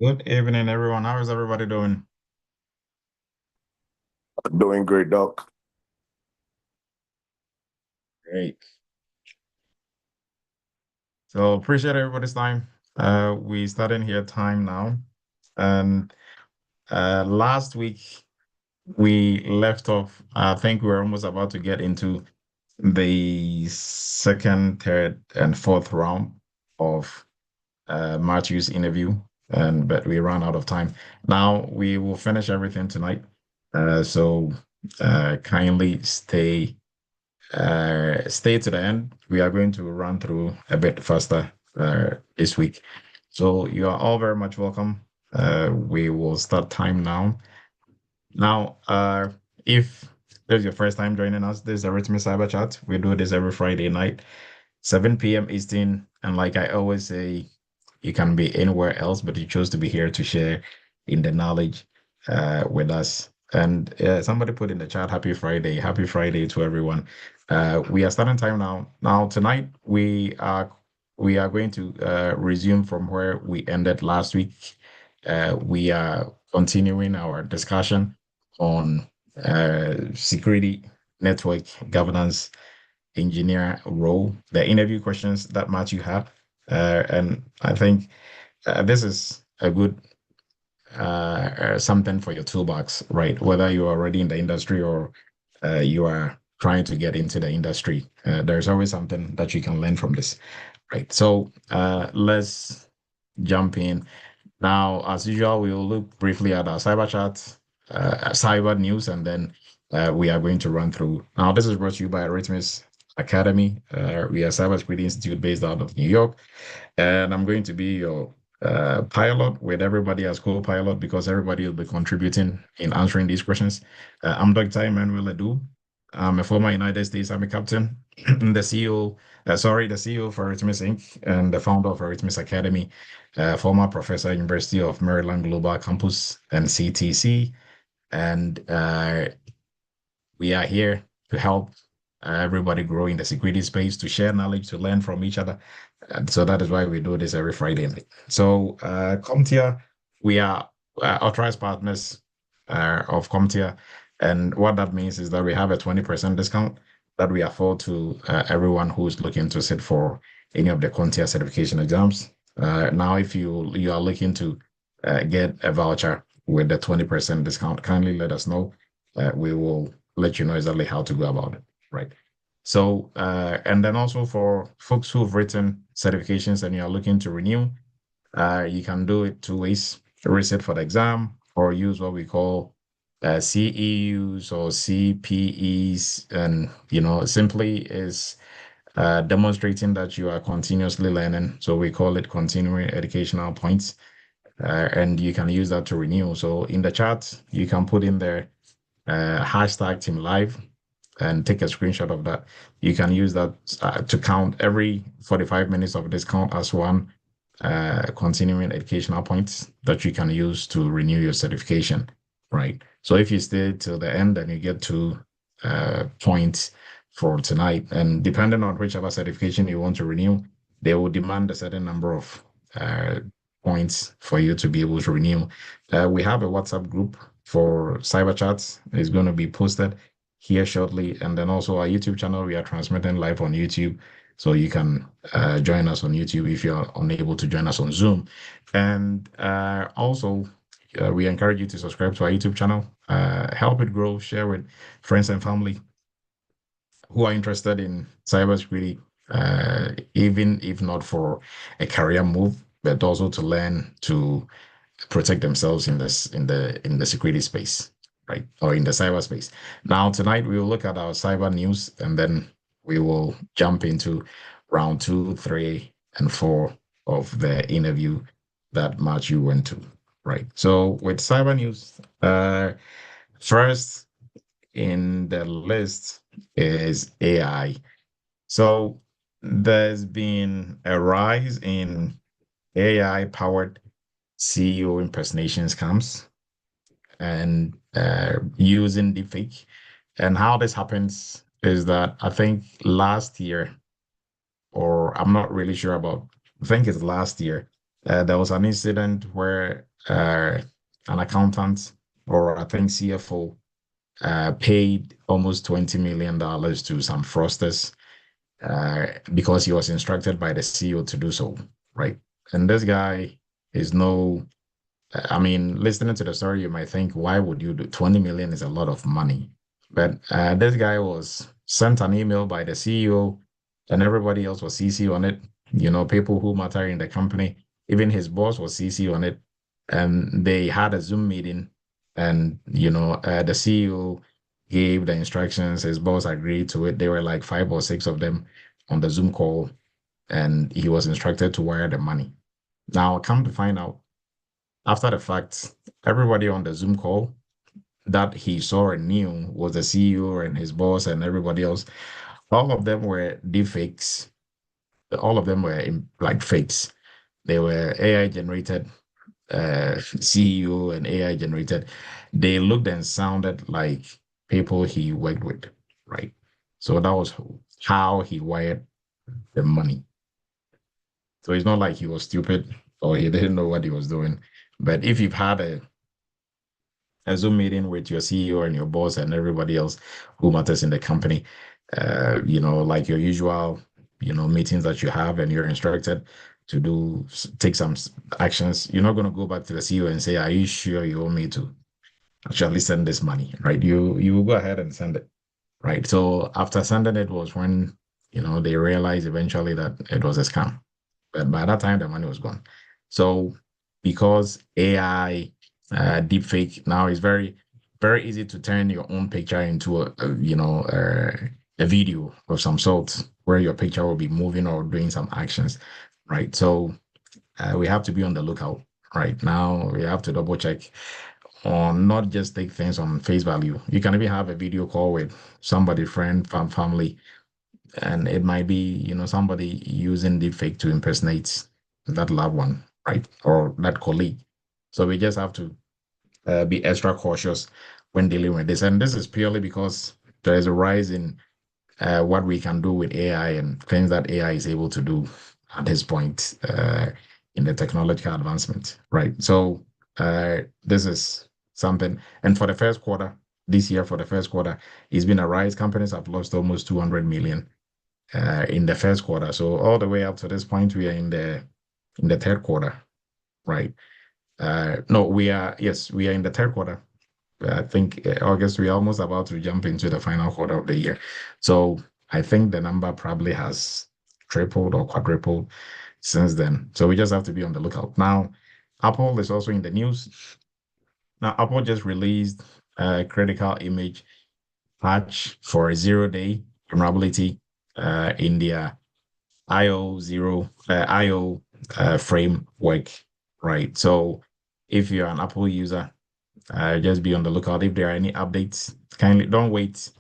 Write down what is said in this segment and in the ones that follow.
Good evening, everyone. How is everybody doing? Doing great, Doc. Great. So appreciate everybody's time. We starting here time now. And last week we left off. I think we are almost about to get into the second, third, and fourth round of Matthew's interview. And but we ran out of time. Now we will finish everything tonight. So kindly stay to the end. We are going to run through a bit faster this week. So you are all very much welcome. We will start time now. Now, if this is your first time joining us, this is Eretmis Cyber Chat. We do this every Friday night, 7 p.m. Eastern. And like I always say, you can be anywhere else, but you chose to be here to share in the knowledge with us. And somebody put in the chat, Happy Friday. Happy Friday to everyone. We are starting time now. Now, tonight, we are going to resume from where we ended last week. We are continuing our discussion on security, network governance, engineer role, the interview questions that Matthew had. And I think this is a good something for your toolbox, right? Whether you're already in the industry or you are trying to get into the industry, there's always something that you can learn from this, right? So let's jump in. Now, as usual, we will look briefly at our cyber chat, cyber news, and then we are going to run through. Now, this is brought to you by Eretmis Academy. We are a cybersecurity institute based out of New York, and I'm going to be your pilot with everybody as co-pilot because everybody will be contributing in answering these questions. I'm Dr. Emmanuel Edu. I'm a former United States Army captain, the CEO, the CEO of Eretmis Inc. and the founder of Eretmis Academy, former professor at University of Maryland Global Campus and CTC. And we are here to help everybody grow in the security space, to share knowledge, to learn from each other. And so that is why we do this every Friday night. So CompTIA, we are authorized partners of CompTIA. And what that means is that we have a 20% discount that we afford to everyone who's looking to sit for any of the CompTIA certification exams. Now, if you are looking to get a voucher with the 20% discount, kindly let us know. We will let you know exactly how to go about it, right? So, and then also for folks who've written certifications and you're looking to renew, you can do it two ways: resit for the exam or use what we call CEUs or CPEs, and simply is demonstrating that you are continuously learning. So we call it continuing educational points, and you can use that to renew. So in the chat, you can put in there hashtag Team Live and take a screenshot of that. You can use that to count every 45 minutes of this count as one continuing educational points that you can use to renew your certification, right? So if you stay till the end and you get two points for tonight, and depending on whichever certification you want to renew, they will demand a certain number of uh, points for you to be able to renew. We have a WhatsApp group for cyber chats. It's going to be posted here shortly. And then also our YouTube channel, we are transmitting live on YouTube. So you can join us on YouTube if you're unable to join us on Zoom. And also, we encourage you to subscribe to our YouTube channel, help it grow, share with friends and family who are interested in cybersecurity, even if not for a career move, but also to learn to protect themselves in the security space, right? Or in the cyberspace. Now tonight we will look at our cyber news and then we will jump into round 2, 3, and 4 of the interview that Matthew went to. Right. So with cyber news, first in the list is AI. So there's been a rise in AI powered CEO impersonation scams and using deepfake. And how this happens is that I think last year, or I'm not really sure about, I think it's last year, There was an incident where an accountant, or I think CFO, paid almost $20 million to some fraudsters because he was instructed by the CEO to do so, right? And this guy is no, I mean, listening to the story, you might think, why would you do 20 million is a lot of money. But this guy was sent an email by the CEO, and everybody else was CC on it. People who matter in the company, even his boss was CC on it. And they had a Zoom meeting, and the CEO gave the instructions. His boss agreed to it. There were like five or six of them on the Zoom call, and he was instructed to wire the money. Now, come to find out, after the fact, everybody on the Zoom call that he saw and knew was the CEO and his boss and everybody else. All of them were deepfakes. All of them were like fakes. They were AI generated CEO and AI generated. They looked and sounded like people he worked with, right? So that was how he wired the money. So it's not like he was stupid or he didn't know what he was doing. But if you've had a Zoom meeting with your CEO and your boss and everybody else who matters in the company, like your usual, meetings that you have, and you're instructed to take some actions. You're not going to go back to the CEO and say, "Are you sure you want me to actually send this money?" Right? You will go ahead and send it. Right. So after sending it was when, they realized eventually that it was a scam. But by that time, the money was gone. So because AI deepfake now is very, very easy to turn your own picture into a video of some sort where your picture will be moving or doing some actions, right? So we have to be on the lookout. Right now, we have to double check on not just take things on face value. You can even have a video call with somebody, friend, family, and it might be, somebody using deepfake to impersonate that loved one, right? Or that colleague. So we just have to be extra cautious when dealing with this. And this is purely because there is a rise in what we can do with AI and things that AI is able to do at this point in the technological advancement, right? So this is something. And for the first quarter, this year, for the first quarter, it's been a rise. Companies have lost almost 200 million in the first quarter. So all the way up to this point, we are in the third quarter, right? No, yes, we are in the third quarter. I think August, we're almost about to jump into the final quarter of the year. So I think the number probably has tripled or quadrupled since then. So we just have to be on the lookout. Now, Apple is also in the news. Now, Apple just released a critical image patch for a 0-day vulnerability in their IO framework, right? So if you're an Apple user, just be on the lookout. If there are any updates, kindly don't wait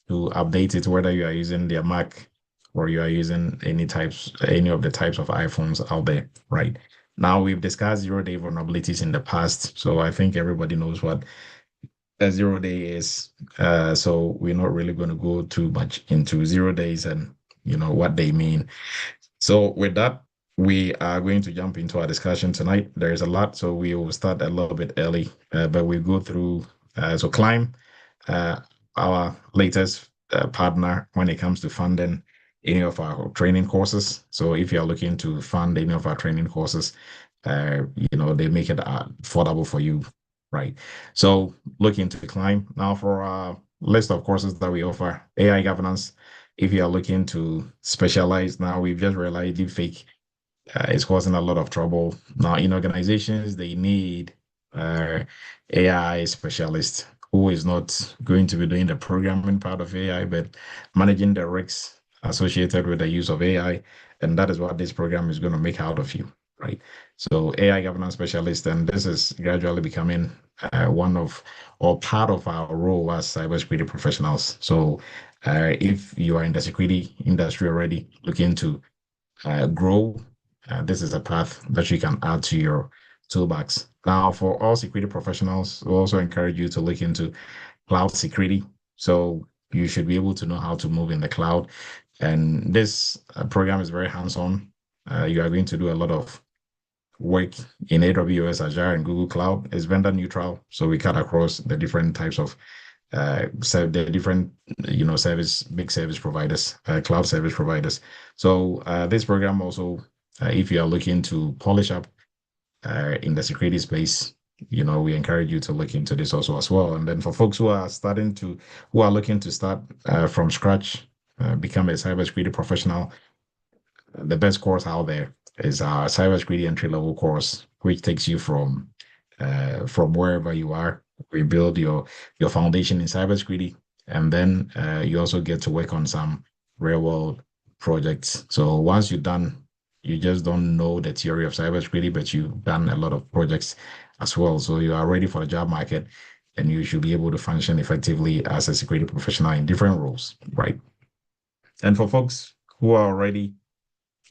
to update it, whether you are using their Mac or you are using any of the types of iPhones out there, right? Now we've discussed 0-day vulnerabilities in the past, so I think everybody knows what a 0-day is. So we're not really going to go too much into 0 days and what they mean. So with that, we are going to jump into our discussion tonight. There is a lot, so we will start a little bit early, but we go through. So Climb, uh, our latest partner when it comes to funding any of our training courses. So if you're looking to fund any of our training courses, they make it affordable for you, right? So look into Climb. Now for our list of courses that we offer, AI governance. If you are looking to specialize now, we've just realized deepfake is causing a lot of trouble. Now, in organizations, they need AI specialist who is not going to be doing the programming part of AI, but managing the risks associated with the use of AI. And that is what this program is going to make out of you, right? So AI governance specialist, and this is gradually becoming one of or part of our role as cybersecurity professionals. So if you are in the security industry already looking to grow, this is a path that you can add to your toolbox. Now, for all security professionals, we also encourage you to look into cloud security. So you should be able to know how to move in the cloud. And this program is very hands-on. You are going to do a lot of work in AWS, Azure, and Google Cloud is vendor neutral. So we cut across the different types of so the different big service providers, cloud service providers. So this program also, if you are looking to polish up in the security space, we encourage you to look into this also as well. And then for folks who are looking to start from scratch, become a cybersecurity professional, the best course out there is our cybersecurity entry level course, which takes you from wherever you are. We build your foundation in cybersecurity, and then you also get to work on some real world projects. So once you're done, you just don't know the theory of cybersecurity, but you've done a lot of projects as well. So you are ready for the job market, and you should be able to function effectively as a security professional in different roles, right? And for folks who are already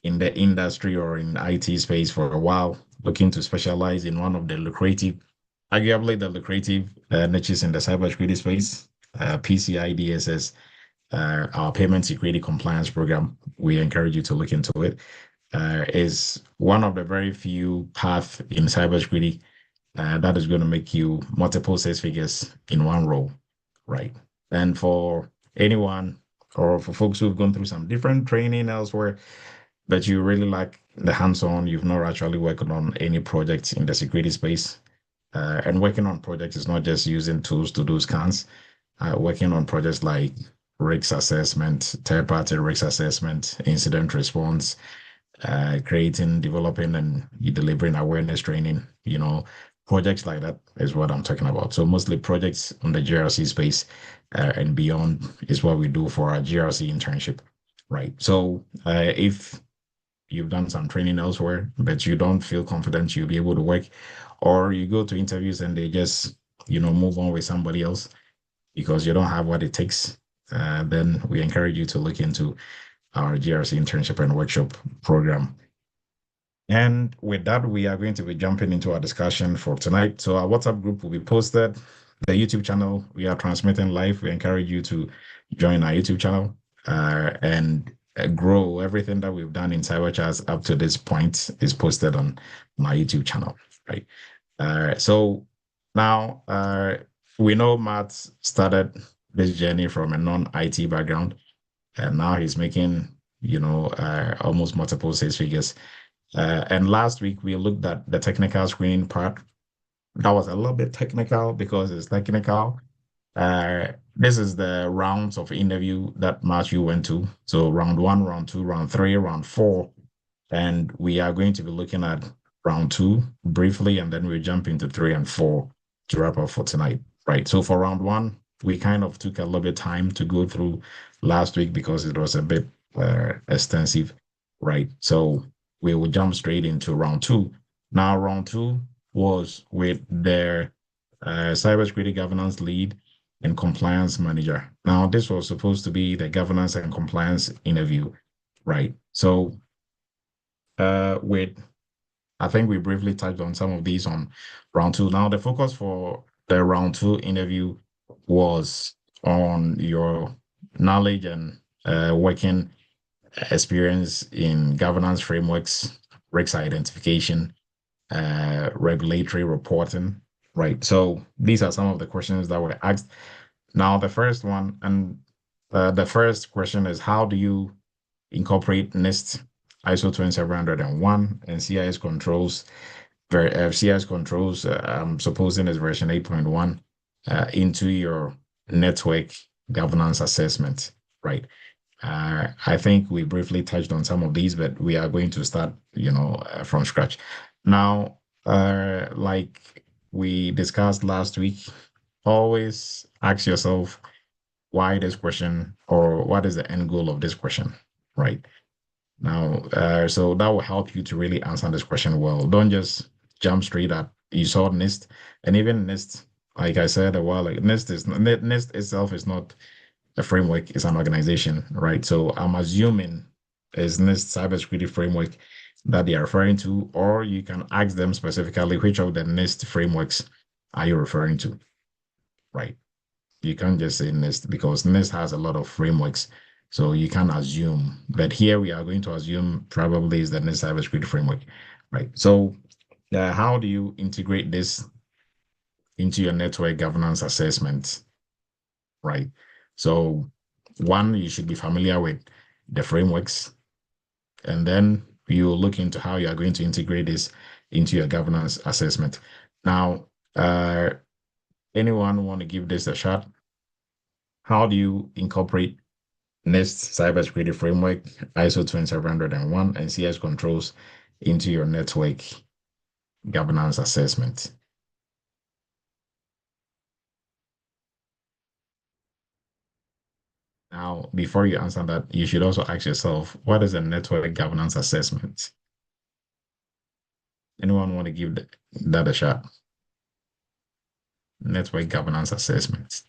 in the industry or in IT space for a while, looking to specialize in one of the arguably the lucrative niches in the cybersecurity space, PCI DSS, our payment security compliance program, we encourage you to look into it. Is one of the very few paths in cybersecurity that is going to make you multiple six figures in one role, right? And for anyone or for folks who've gone through some different training elsewhere, but you really like the hands-on, you've not actually worked on any projects in the security space. And working on projects is not just using tools to do scans. Working on projects like risk assessment, third-party risk assessment, incident response, creating, developing, and delivering awareness training, projects like that is what I'm talking about. So mostly projects on the GRC space and beyond is what we do for our GRC internship, right? So if you've done some training elsewhere, but you don't feel confident you'll be able to work, or you go to interviews and they just, move on with somebody else because you don't have what it takes, then we encourage you to look into our GRC internship and workshop program. And with that, we are going to be jumping into our discussion for tonight. So our WhatsApp group will be posted. The YouTube channel, we are transmitting live. We encourage you to join our YouTube channel and grow. Everything that we've done in Cyber Chats up to this point is posted on my YouTube channel, right? So now we know Matt started this journey from a non-IT background, and now he's making, almost multiple six figures. And last week we looked at the technical screening part. That was a little bit technical because it's technical. This is the rounds of interview that Matthew went to. So round 1, round 2, round 3, round 4. And we are going to be looking at round 2 briefly, and then we'll jump into 3 and 4 to wrap up for tonight, right? So for round 1, we kind of took a little bit time to go through last week because it was a bit extensive, right? So we will jump straight into round 2. Now, round 2 was with their cybersecurity governance lead and compliance manager. Now, this was supposed to be the governance and compliance interview, right? So, I think we briefly touched on some of these on round 2. Now, the focus for the round 2 interview was on your knowledge and working experience in governance frameworks, risk identification, regulatory reporting, right? So these are some of the questions that were asked. Now, the first one, and the first question is, how do you incorporate NIST, ISO 27701, and CIS controls? CIS controls, I'm supposing is version 8.1, into your network governance assessment, right? I think we briefly touched on some of these, but we are going to start, from scratch. Now, like we discussed last week, always ask yourself why this question or what is the end goal of this question, right? Now, so that will help you to really answer this question well. Don't just jump straight at you saw NIST, and even NIST, like I said a while, like NIST itself is not a framework, is an organization, right? So I'm assuming is NIST cybersecurity framework that they are referring to, or you can ask them specifically which of the NIST frameworks are you referring to, right? You can't just say NIST because NIST has a lot of frameworks, so you can assume. But here we are going to assume probably is the NIST cybersecurity framework, right? So How do you integrate this into your network governance assessment? Right. So, one, you should be familiar with the frameworks, and then you look into how you are going to integrate this into your governance assessment. Now, anyone want to give this a shot? How do you incorporate NIST cybersecurity framework, ISO 20701, and CS controls into your network governance assessment? Now, before you answer that, you should also ask yourself, what is a network governance assessment? Anyone want to give that a shot? Network governance assessment.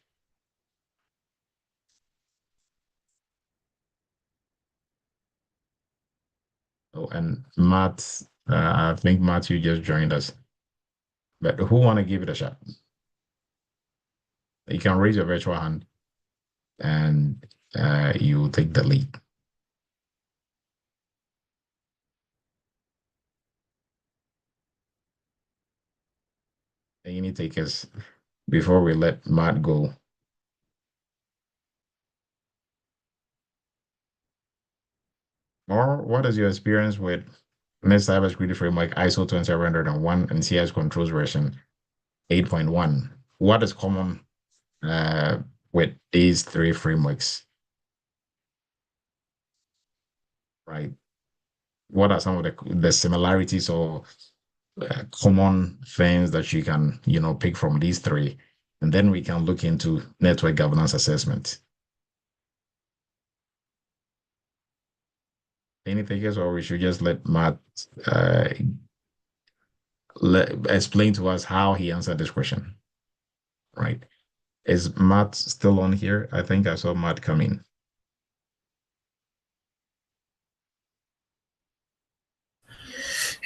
Oh, and Matt, I think Matthew just joined us. But who want to give it a shot? You can raise your virtual hand and you will take the lead. Any takers before we let Matt go? Or what is your experience with NIST Cybersecurity Framework ISO 20701 and CS Controls version 8.1? What is common with these three frameworks? Right. What are some of the similarities or common things that you can, pick from these three? And then we can look into network governance assessment. Anything else, or we should just let Matt explain to us how he answered this question, right? Is Matt still on here? I think I saw Matt come in.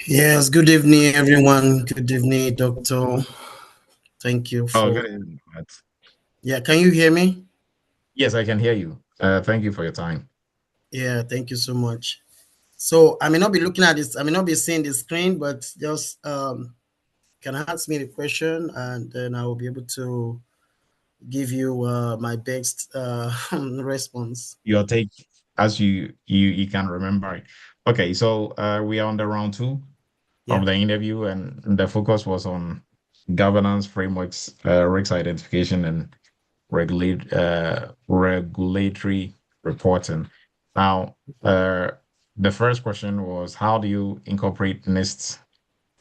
Yes, good evening, everyone. Good evening, Doctor. Thank you Oh, for. good evening, Matt. Yeah, can you hear me? Yes, I can hear you. Thank you for your time. Yeah, thank you so much. So I may not be looking at this, I may not be seeing the screen, but just can ask me the question and then I will be able to give you my best response. Your take as you can remember it. Okay, so we are on the round two Yeah. of the interview, and the focus was on governance frameworks, risk identification, and regulatory reporting. Now, the first question was, how do you incorporate NIST?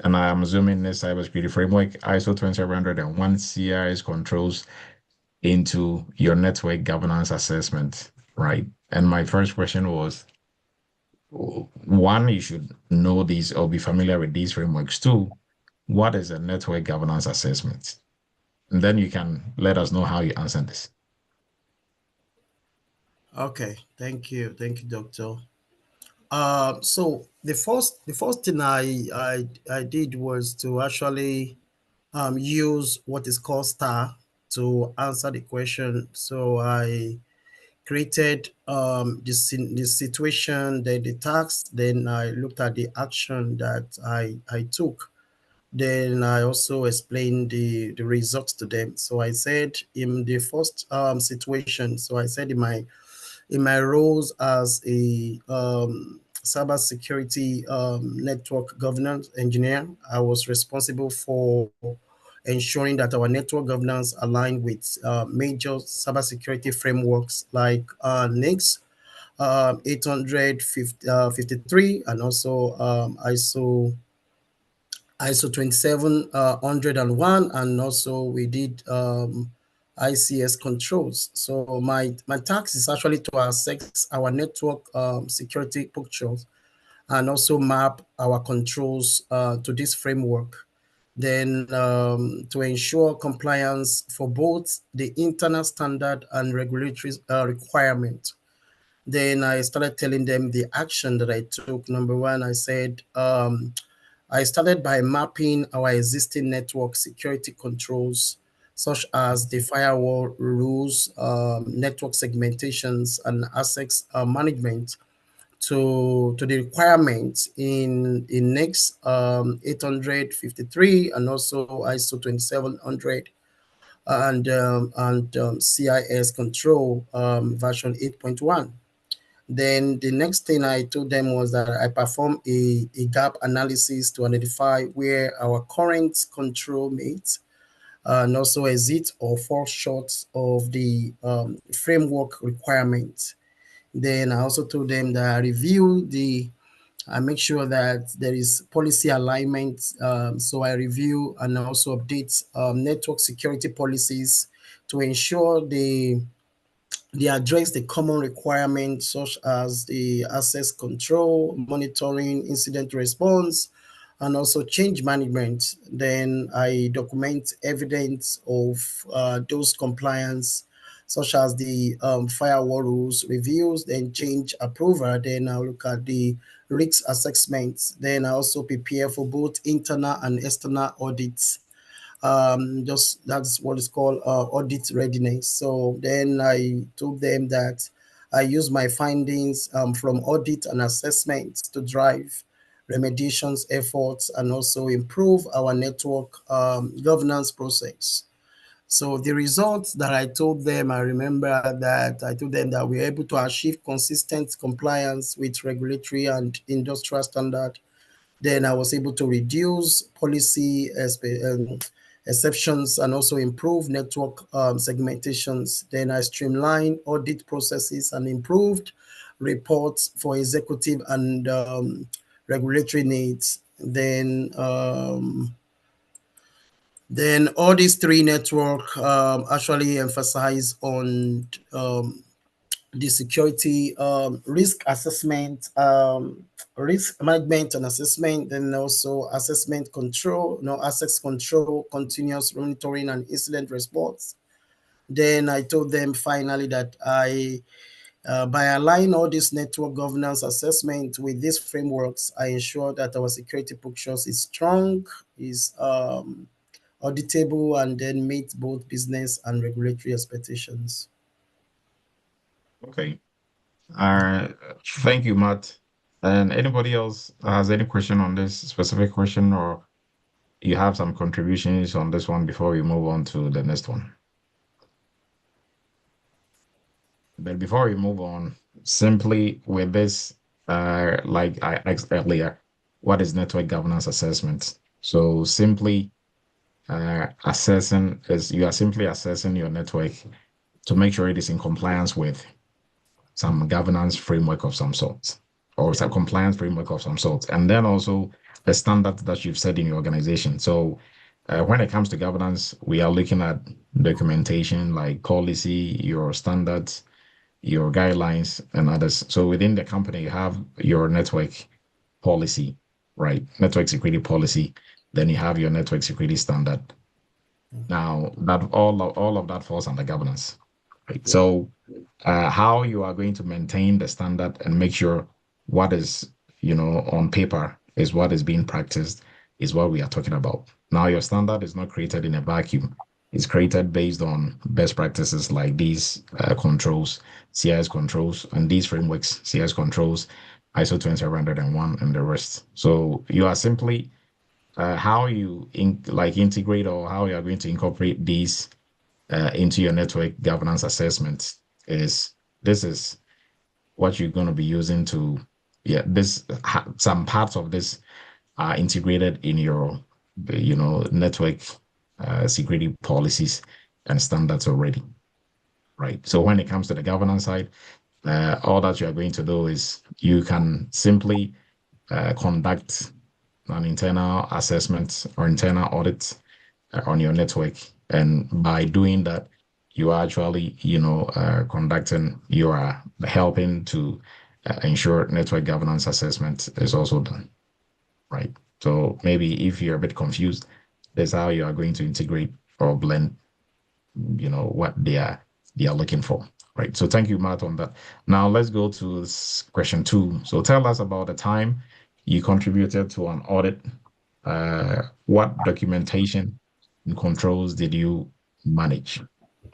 And I'm assuming NIST cybersecurity framework, ISO 20701 CIS controls into your network governance assessment, right? And my first question was, one, you should know these or be familiar with these frameworks. Two, what is a network governance assessment? And then you can let us know how you answer this. Okay. Thank you, Doctor. So the first thing I did was to actually use what is called STAR to answer the question. So I created the situation, then the task, then I looked at the action that I took. Then I also explained the results to them. So I said in the first situation, so I said in my roles as a cybersecurity network governance engineer, I was responsible for ensuring that our network governance aligned with major cybersecurity frameworks like NICS 853 and also ISO 27001, and also we did ICS controls. So my task is actually to assess our network security pictures and also map our controls to this framework. Then to ensure compliance for both the internal standard and regulatory requirement. Then I started telling them the action that I took. Number one, I said, I started by mapping our existing network security controls, such as the firewall rules, network segmentations, and access management to the requirements in next 853 and also ISO 2700 and CIS control version 8.1. Then the next thing I told them was that I perform a gap analysis to identify where our current control meets and also exit or fall short of the framework requirements. Then I also told them that I make sure that there is policy alignment. So I review and also update network security policies to ensure they address the common requirements such as the access control, monitoring, incident response, and also change management. Then I document evidence of those compliance, such as the firewall rules reviews, then change approval. Then I'll look at the risk assessments. Then I also prepare for both internal and external audits. Just that's what is called audit readiness. So then I told them that I use my findings from audit and assessment to drive remediations efforts and also improve our network governance process. So the results that I told them, I remember that I told them that we are able to achieve consistent compliance with regulatory and industrial standard. Then I was able to reduce policy exceptions and also improve network segmentations. Then I streamlined audit processes and improved reports for executive and regulatory needs. Then all these three network actually emphasize on the security risk assessment, risk management and assessment, then also assessment control, access control, continuous monitoring and incident response. Then I told them finally that by aligning all this network governance assessment with these frameworks, I ensure that our security pictures is strong, is auditable, and then meet both business and regulatory expectations. Okay. Uh, Thank you, Matt. And anybody else has any question on this specific question, or you have some contributions on this one before we move on to the next one? But before we move on, simply with this, like I asked earlier, what is network governance assessment? So simply assessing is you are simply assessing your network to make sure it is in compliance with some governance framework of some sort or some compliance framework of some sort. And then also the standards that you've set in your organization. So when it comes to governance, we are looking at documentation like policy, your standards, your guidelines, and others. So within the company, you have your network policy, right? Network security policy. Then you have your network security standard. Now that all of that falls under governance, right? So how you are going to maintain the standard and make sure what is, on paper is what is being practiced is what we are talking about. Now, your standard is not created in a vacuum. It's created based on best practices like these controls, CIS controls, and these frameworks, CIS controls, ISO 20701, and the rest. So you are simply how you integrate or how you are going to incorporate these into your network governance assessment is this is what you're going to be using to, some parts of this are integrated in your, network security policies and standards already, right? So when it comes to the governance side, all that you are going to do is you can simply conduct an internal assessment or internal audit on your network. And by doing that, you are actually, conducting, you are helping to ensure network governance assessment is also done, right? So maybe if you're a bit confused, that's how you are going to integrate or blend, what they are looking for, right? So thank you, Matt, on that. Now let's go to question 2. So tell us about the time you contributed to an audit. What documentation and controls did you manage?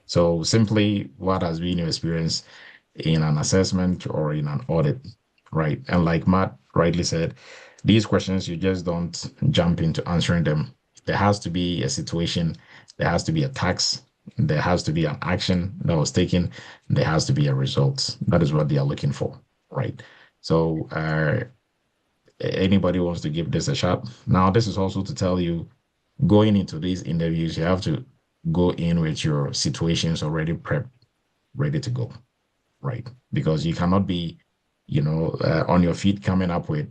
So simply, what has been your experience in an assessment or in an audit? right? And like Matt rightly said, these questions, you just don't jump into answering them. There has to be a situation, there has to be a tax, there has to be an action that was taken, there has to be a result. That is what they are looking for, right? So, anybody wants to give this a shot. Now, this is also to tell you, going into these interviews, you have to go in with your situations already prepped, ready to go, right? Because you cannot be, on your feet coming up with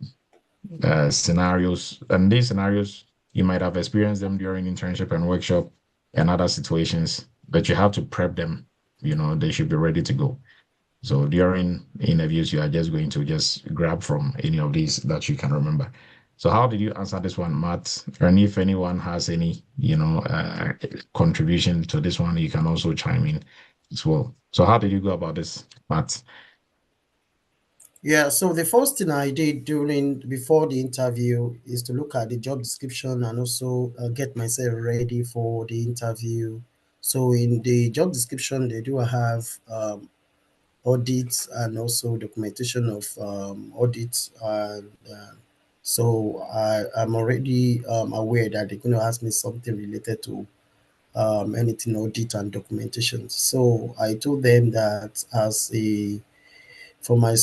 scenarios. And these scenarios, you might have experienced them during internship and workshop and other situations, but you have to prep them. They should be ready to go. So during interviews, you are just going to just grab from any of these that you can remember. So how did you answer this one, Matt? And if anyone has any, contribution to this one, you can also chime in as well. So how did you go about this, Matt? Yeah, so the first thing I did during before the interview is to look at the job description and also get myself ready for the interview. So in the job description, they do have audits and also documentation of audits. And so I'm already aware that they're going to ask me something related to anything audit and documentation. So I told them that for my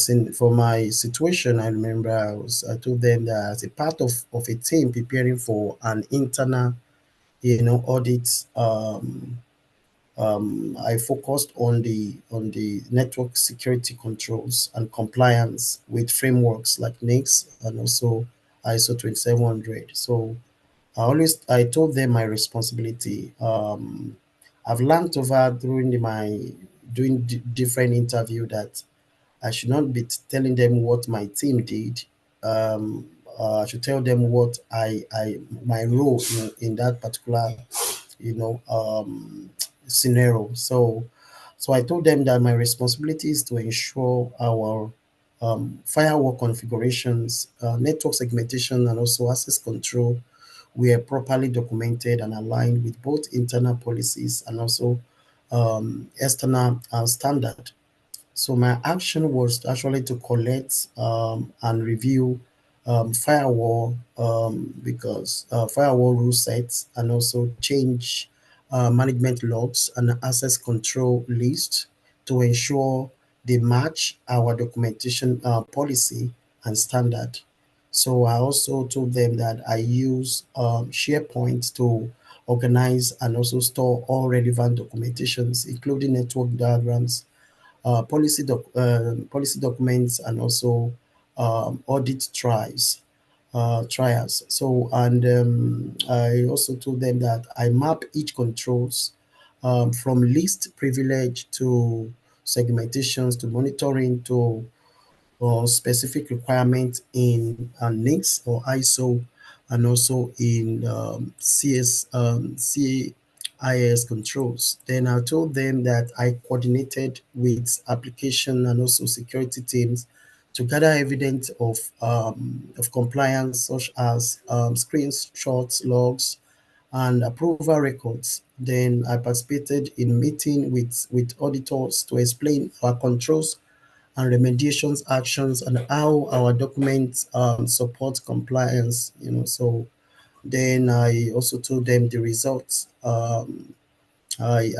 situation, I remember I told them that as a part of a team preparing for an internal, audit, I focused on the network security controls and compliance with frameworks like NICS and also ISO 2700. So I told them my responsibility. I've learned over during my doing different interview that I should not be telling them what my team did. I should tell them what I my role in that particular, you know, um, scenario. So I told them that my responsibility is to ensure our firewall configurations, network segmentation, and also access control were properly documented and aligned with both internal policies and also external standard. So my action was actually to collect and review firewall because firewall rule sets and also change management logs and access control list to ensure they match our documentation policy and standard. So I also told them that I use SharePoint to organize and also store all relevant documentations, including network diagrams, policy documents, and also audit trials. So, and I also told them that I map each controls from least privilege to segmentations to monitoring to or specific requirements in NICS or ISO, and also in CIS controls. Then I told them that I coordinated with application and also security teams to gather evidence of compliance, such as screenshots, logs, and approval records. Then I participated in meeting with auditors to explain our controls and remediations actions and how our documents support compliance. So then I also told them the results. I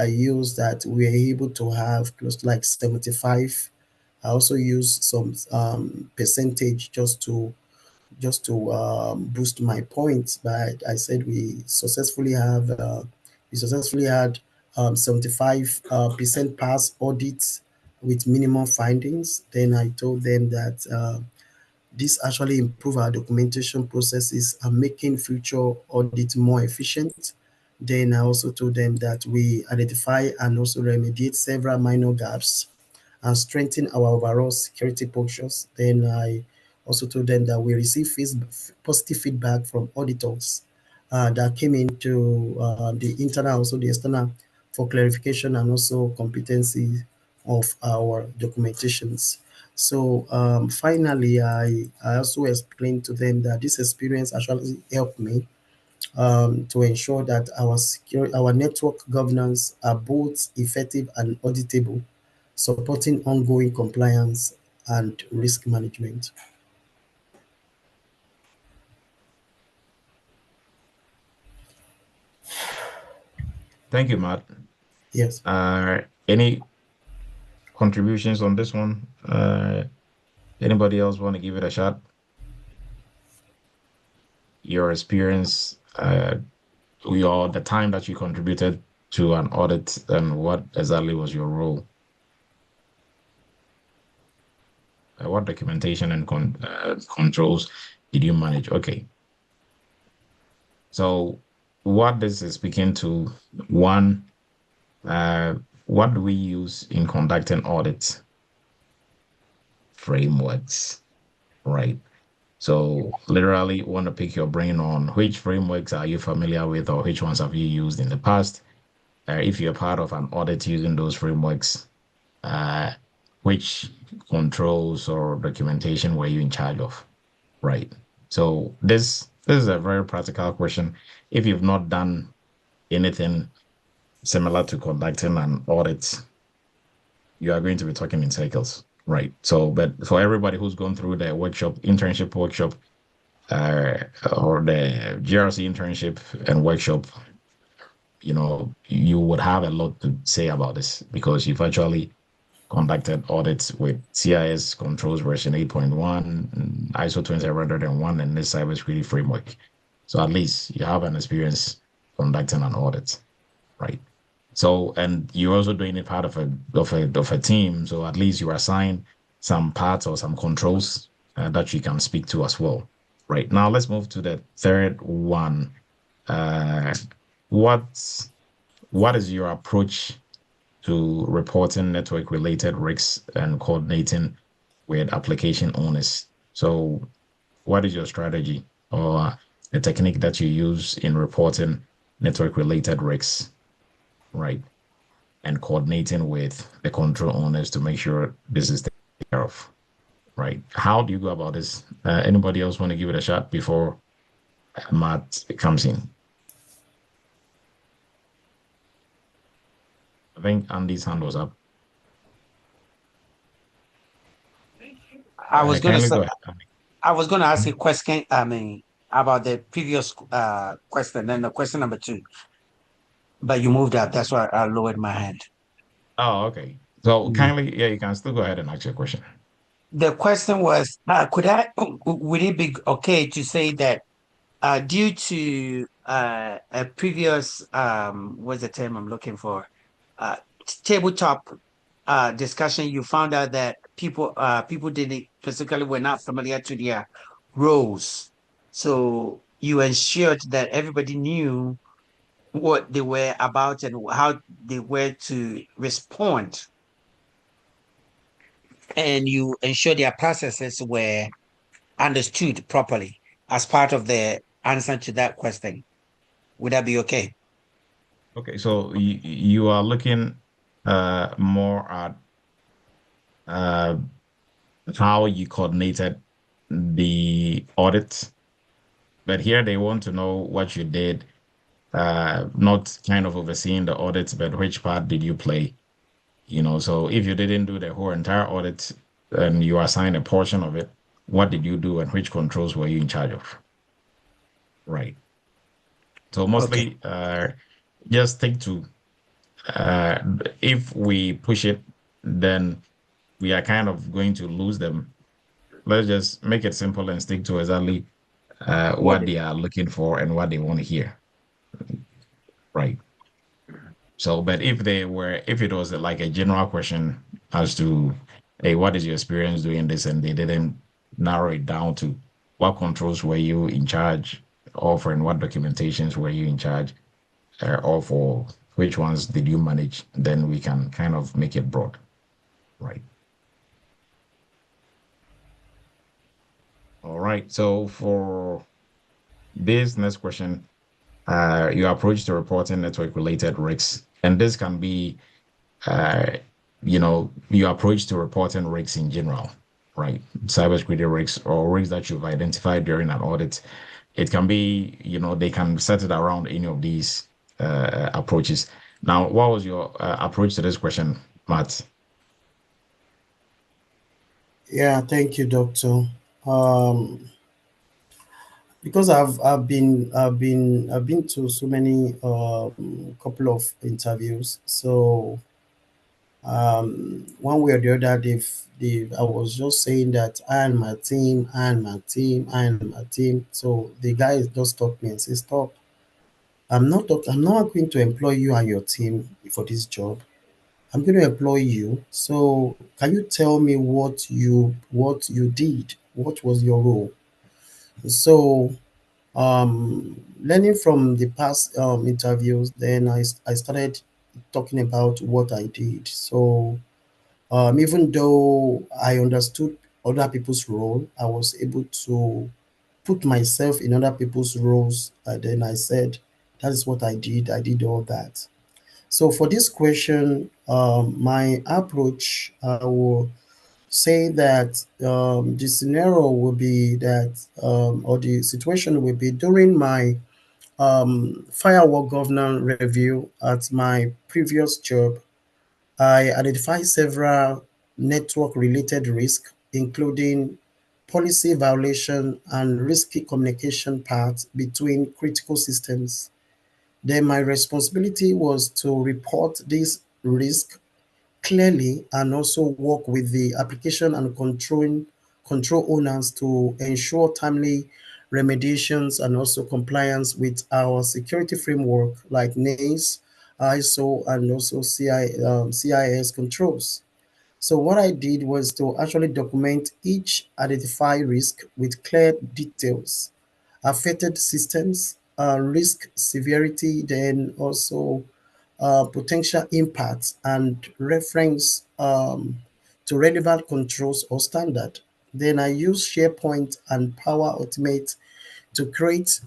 used that we are able to have close to like 75. I also used some percentage just to boost my points. But I said we successfully had 75 percent pass audits with minimum findings. Then I told them that this actually improve our documentation processes and making future audits more efficient. Then I also told them that we identify and also remediate several minor gaps and strengthen our overall security postures. Then I also told them that we receive positive feedback from auditors that came into the internal, also the external, for clarification and also competency of our documentations. So finally, I also explained to them that this experience actually helped me to ensure that our network governance are both effective and auditable, supporting ongoing compliance and risk management. Thank you, Matt. Yes. Any contributions on this one? Anybody else want to give it a shot? Your experience, the time that you contributed to an audit, and what exactly was your role? What documentation and controls did you manage? Okay. So what this is speaking to, one, uh, what do we use in conducting audits? Frameworks, right? So literally want to pick your brain on which frameworks are you familiar with or which ones have you used in the past? If you're part of an audit using those frameworks, uh, which controls or documentation were you in charge of? Right. So this is a very practical question. If you've not done anything similar to conducting an audit, you are going to be talking in circles. Right. So, but for everybody who's gone through the workshop, internship workshop, uh, or the GRC internship and workshop, you would have a lot to say about this because you've actually conducted audits with CIS controls version 8.1, ISO 20701, and this cybersecurity framework. So at least you have an experience conducting an audit, right? So, and you're also doing it part of a team. So at least you assign some parts or some controls that you can speak to as well. Right. Now let's move to the third one. Uh, what what is your approach to reporting network related risks and coordinating with application owners? So what is your strategy or the technique that you use in reporting network related risks, right? And coordinating with the control owners to make sure this is taken care of, right? How do you go about this? Anybody else want to give it a shot before Matt comes in? I think Andy's hand was up. I was going to Kindly say, go ahead, Andy. I was going to ask a question. I mean, about the previous question, then the question number two, but you moved up. That's why I lowered my hand. Oh, okay. So Mm. kindly, yeah, you can still go ahead and ask your question. The question was, would it be okay to say that due to a previous, what's the term I'm looking for? Uh, tabletop discussion, you found out that people didn't physically were not familiar to their roles. So you ensured that everybody knew what they were about and how they were to respond. And you ensure their processes were understood properly as part of the answer to that question. Would that be okay? Okay, so you are looking more at uh, how you coordinated the audit, but here they want to know what you did, not kind of overseeing the audits, but which part did you play? So if you didn't do the whole entire audit and you assigned a portion of it, what did you do and which controls were you in charge of? Right. So Okay. mostly just stick to uh, if we push it, then we are kind of going to lose them. Let's just make it simple and stick to exactly What what they are looking for and what they want to hear. Right. So, but if it was like a general question as to, hey, what is your experience doing this? And they didn't narrow it down to what controls were you in charge of and what documentations were you in charge of or which ones did you manage, then we can kind of make it broad. Right. All right. So for this next question, your approach to reporting network related risks, and this can be uh, your approach to reporting risks in general, right? Cybersecurity risks or risks that you've identified during an audit. It can be, they can set it around any of these approaches. Now, what was your approach to this question, Matt? Yeah, thank you, Doctor. Um, because I've been to so many couple of interviews. So one way or the other, they I was just saying that I and my team, I and my team, I and my team. So the guy just stopped me and said, "Stop! I'm not going to employ you and your team for this job. I'm going to employ you. So can you tell me what you did? What was your role?" So learning from the past interviews, then I started talking about what I did. So even though I understood other people's role, I was able to put myself in other people's roles. And then I said, that is what I did. I did all that. So for this question, my approach, I will say that the scenario will be that, or the situation will be during my firewall governance review at my previous job. I identified several network-related risks, including policy violation and risky communication paths between critical systems. Then my responsibility was to report these risks clearly and also work with the application and control owners to ensure timely remediations and also compliance with our security framework like NACE, ISO, and also CIS controls. So what I did was to actually document each identified risk with clear details, affected systems, risk severity, then also potential impacts and reference to relevant controls or standard. Then I use SharePoint and Power Automate to create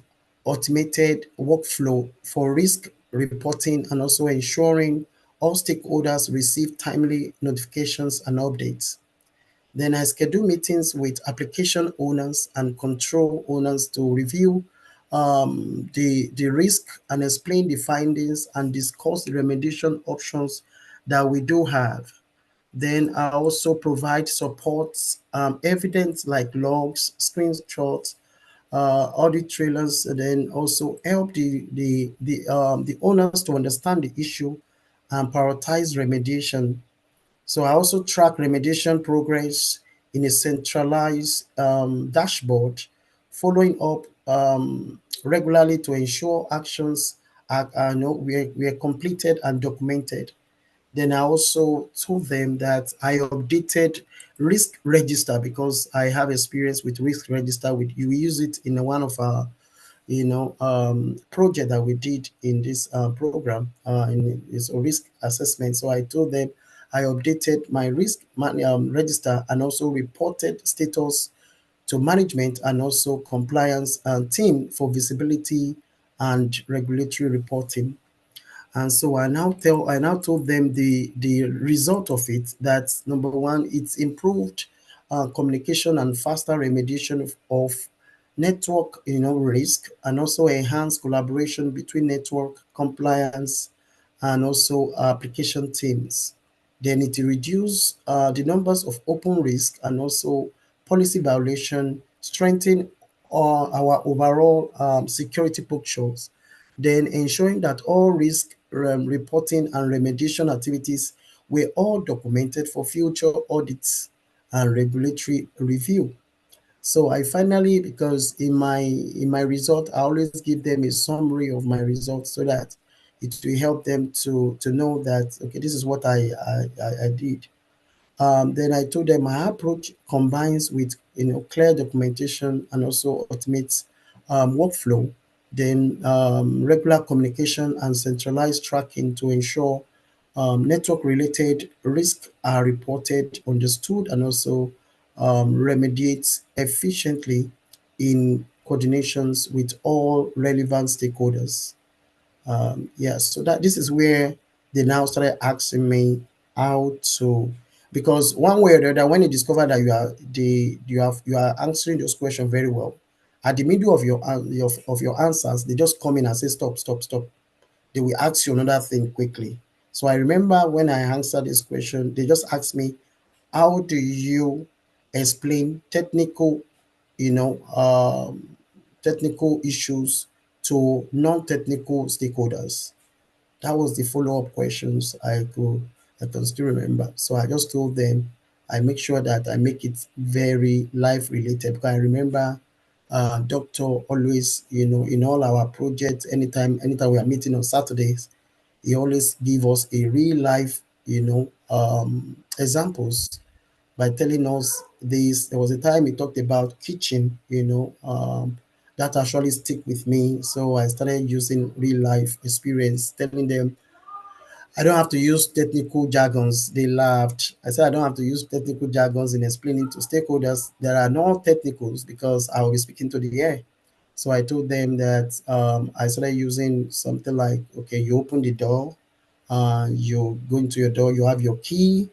automated workflow for risk reporting and also ensuring all stakeholders receive timely notifications and updates. Then I schedule meetings with application owners and control owners to review the risk and explain the findings and discuss the remediation options that we do have. Then I also provide support, evidence like logs, screenshots, audit trailers, and then also help the owners to understand the issue and prioritize remediation. So I also track remediation progress in a centralized dashboard, following up regularly to ensure actions were completed and documented. Then I also told them that I updated risk register because I have experience with risk register. We use it in one of our project that we did in this program in this risk assessment. So I told them I updated my register and also reported status to management and also compliance team for visibility and regulatory reporting. And so I now told them the result of it, that number one, it's improved communication and faster remediation of network risk, and also enhanced collaboration between network compliance and also application teams. Then it reduce the numbers of open risk and also policy violation, strengthen our overall security pictures, then ensuring that all risk reporting and remediation activities were all documented for future audits and regulatory review. So I finally, because in my result, I always give them a summary of my results so that it will help them to know that, okay, this is what I did. Then I told them my approach combines with clear documentation and also automates workflow, then regular communication and centralized tracking to ensure network-related risks are reported, understood, and also remediates efficiently in coordinations with all relevant stakeholders. Yeah, so that this is where they now started asking me how to, because one way or the other, when they discover that you are answering those questions very well, at the middle of your answers, they just come in and say stop, stop, stop. They will ask you another thing quickly. So I remember when I answered this question, they just asked me, how do you explain technical, technical issues to non-technical stakeholders. That was the follow-up questions I can still remember. So I just told them I make sure that I make it very life related, because I remember doctor always, in all our projects, anytime we are meeting on Saturdays, he always give us a real life, examples by telling us this. There was a time he talked about kitchen, that actually stick with me. So I started using real life experience, telling them I don't have to use technical jargons. They laughed. I said I don't have to use technical jargons in explaining to stakeholders. There are no technicals because I will be speaking to the air. So I told them that I started using something like, okay, you open the door, you go into your door, you have your key,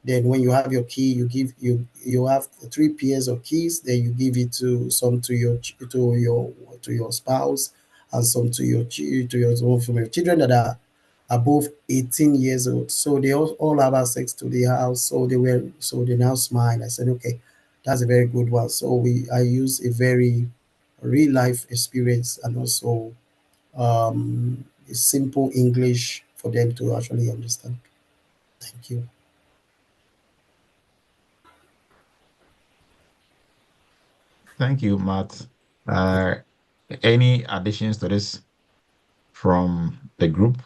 then when you have your key, you have three pairs of keys. Then you give it to some to your spouse, and some to from your children that are above 18 years old. So they all have access to the house. So they now smile. I said, okay, that's a very good one. So I use a very real life experience, and also simple English for them to actually understand. Thank you. Thank you, Matt. Uh, any additions to this from the group,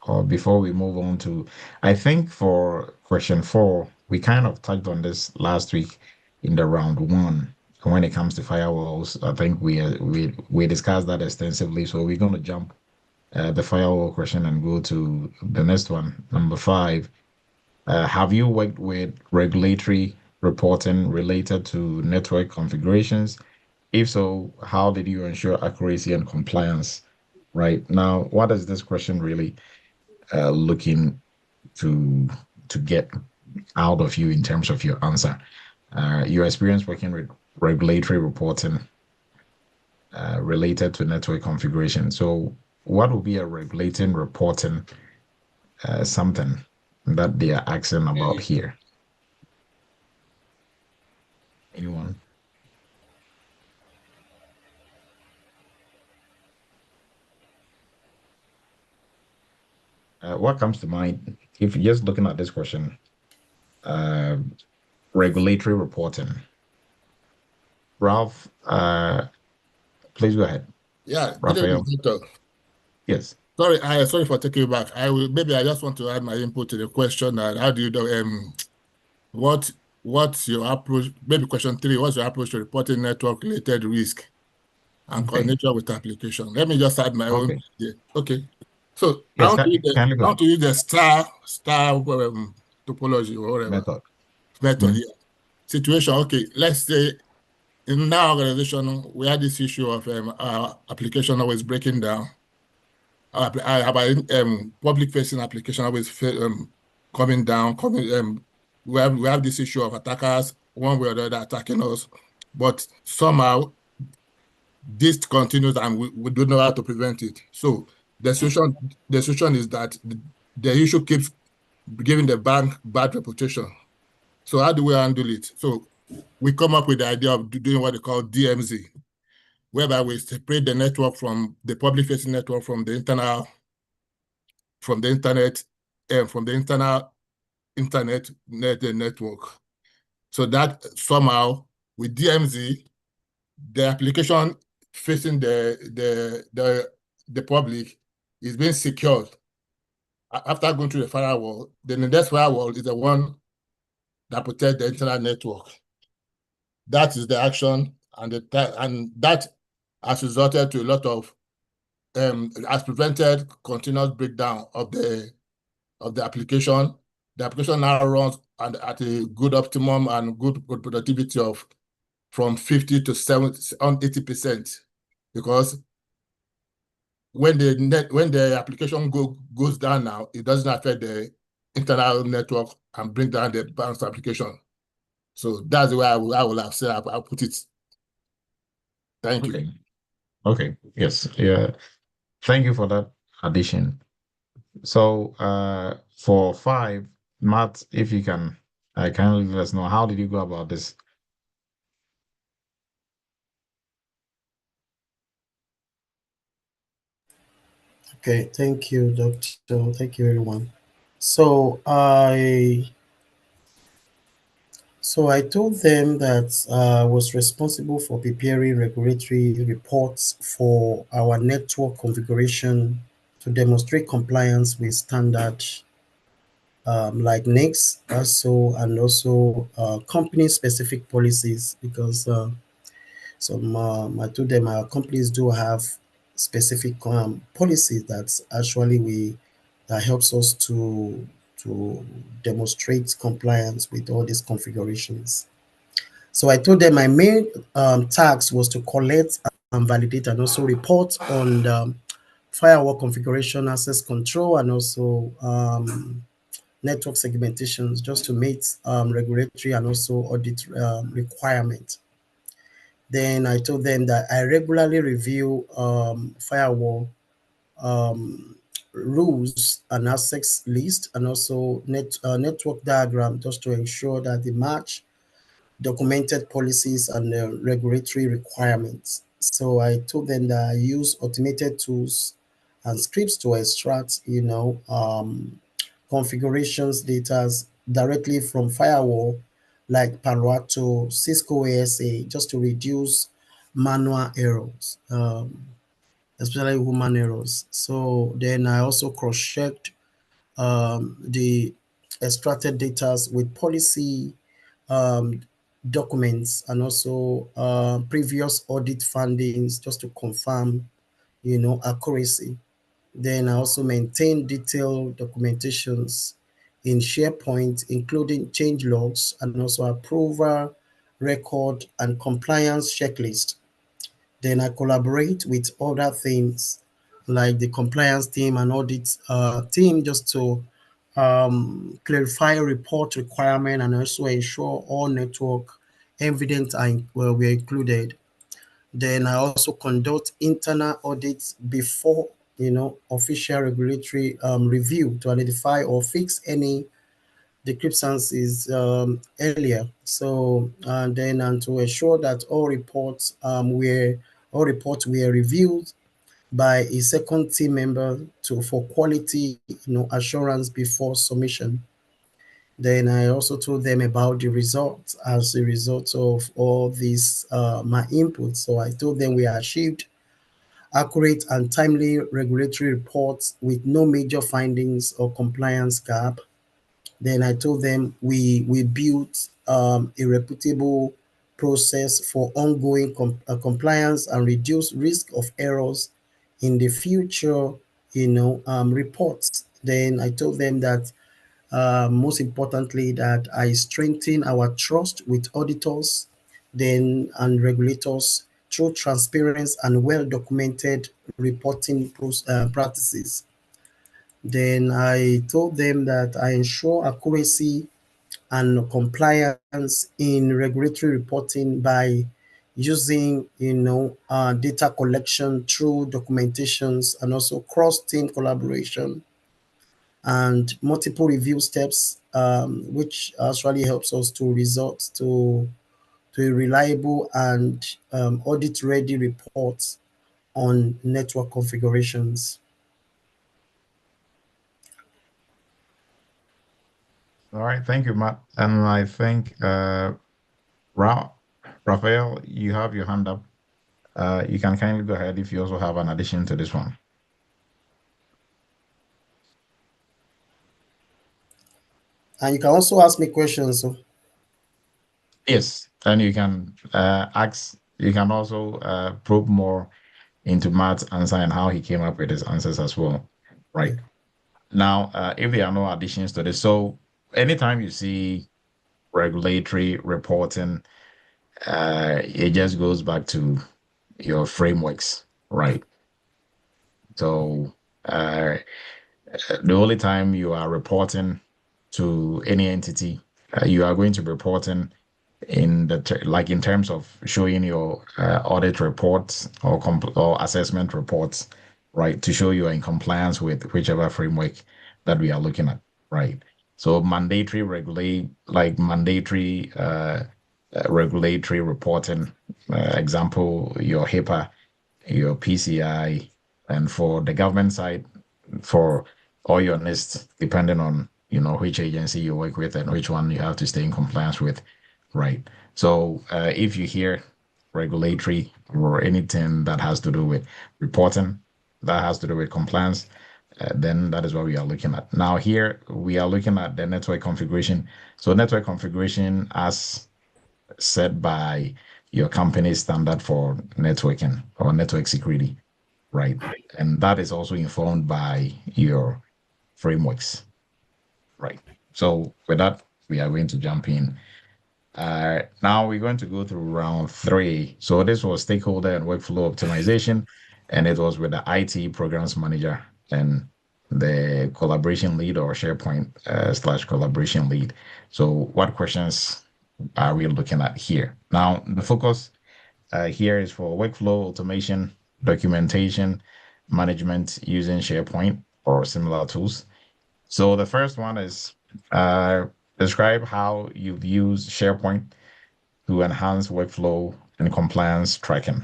or before we move on to, I think for question 4, we kind of touched on this last week in the round 1. When it comes to firewalls, I think we discussed that extensively. So we're going to jump the firewall question and go to the next one, number 5. Have you worked with regulatory reporting related to network configurations? If so, how did you ensure accuracy and compliance? Right now, what is this question really looking to get out of you in terms of your answer? Your experience working with regulatory reporting related to network configuration. So, what would be a regulating reporting something that they are asking about here? Anyone? What comes to mind if you're just looking at this question? Uh, Regulatory reporting. Ralph, please go ahead. Yeah, good evening, Raphael. Victor. Yes. Sorry for taking you back. I just want to add my input to the question. How do you do what's your approach? Maybe question 3. What's your approach to reporting network related risk and Okay. connection with application? Let me just add my own Okay. here. Okay. So I Yes. want to use the, Kindly I go want ahead. to use the star topology or whatever Method. method here. Situation. Okay. Let's say in our organization we had this issue of our application always breaking down. Our public facing application always coming down. We have this issue of attackers one way or the other attacking us, but somehow this continues and we don't know how to prevent it. So the solution is that the issue keeps giving the bank bad reputation. So how do we handle it? So we come up with the idea of doing what they call DMZ, whereby we separate the network from the public facing network from the internal network. So that somehow with DMZ, the application facing the public is being secured after going through the firewall. Then the next firewall is the one that protects the internal network. That is the action, and that has resulted to a lot of has prevented continuous breakdown of the application. The application now runs at a good optimum and good productivity of from 50 to 70 on 80%, because when the application goes down now, it doesn't affect the internal network and bring down the bounce application. So that's the way I will have said I'll put it. Thank you. Okay. Yes. Yeah. Thank you for that addition. So for 5, Matt, if you can kindly let us know, how did you go about this Okay, thank you, Doctor. Thank you, everyone. So I told them that I was responsible for preparing regulatory reports for our network configuration to demonstrate compliance with standard like NICS, also and also company-specific policies because some I told them our companies do have specific policies that actually we that helps us to demonstrate compliance with all these configurations. So I told them my main task was to collect and validate and also report on the firewall configuration, access control, and also network segmentations just to meet regulatory and also audit requirements. Then I told them that I regularly review firewall um, rules and access list and also network diagram just to ensure that they match documented policies and regulatory requirements. So I told them that I use automated tools and scripts to extract, configurations data directly from firewall like Palo Alto, Cisco ASA, just to reduce manual errors, especially human errors. So then I also cross-checked the extracted data with policy um, documents and also previous audit findings just to confirm, accuracy. Then I also maintain detailed documentations in SharePoint, including change logs and also approval record and compliance checklist. Then I collaborate with other teams like the compliance team and audit team just to clarify report requirement and also ensure all network evidence were included. Then I also conduct internal audits before official regulatory review to identify or fix any discrepancies earlier. So and then and to ensure that all reports were reviewed by a second team member to for quality assurance before submission. Then I also told them about the results as a result of all these my inputs. So I told them we achieved accurate and timely regulatory reports with no major findings or compliance gap. Then I told them we built a reputable process for ongoing compliance and reduce risk of errors in the future, reports. Then I told them that most importantly that I strengthen our trust with auditors, then and regulators through transparency and well-documented reporting practices. Then I told them that I ensure accuracy and compliance in regulatory reporting by using, data collection through documentations and also cross-team collaboration and multiple review steps, which actually helps us to result to a reliable and audit-ready reports on network configurations. All right, thank you, Matt. And I think Raphael, you have your hand up. You can kindly go ahead if you also have an addition to this one. And you can also ask me questions. So. Yes, and you can ask. You can also probe more into Matt's answer and how he came up with his answers as well. Right. Yeah. Now, if there are no additions to this, so anytime you see regulatory reporting, it just goes back to your frameworks, right? So, the only time you are reporting to any entity, you are going to be reporting in like in terms of showing your audit reports or assessment reports, right, to show you are in compliance with whichever framework that we are looking at, right? So mandatory regulatory reporting, example, your HIPAA, your PCI, And for the government side, for all your NIST, depending on which agency you work with and which one you have to stay in compliance with, right? So if you hear regulatory or anything that has to do with reporting, that has to do with compliance, then that is what we are looking at. Now here we are looking at the network configuration. So network configuration as set by your company's standard for networking or network security, right? And that is also informed by your frameworks, right? So with that, we are going to jump in. Now we're going to go through round 3. So this was stakeholder and workflow optimization, and it was with the IT programs manager and the collaboration lead or SharePoint slash collaboration lead. So what questions are we looking at here? Now the focus here is for workflow automation, documentation, management using SharePoint or similar tools. So the first one is describe how you've used SharePoint to enhance workflow and compliance tracking.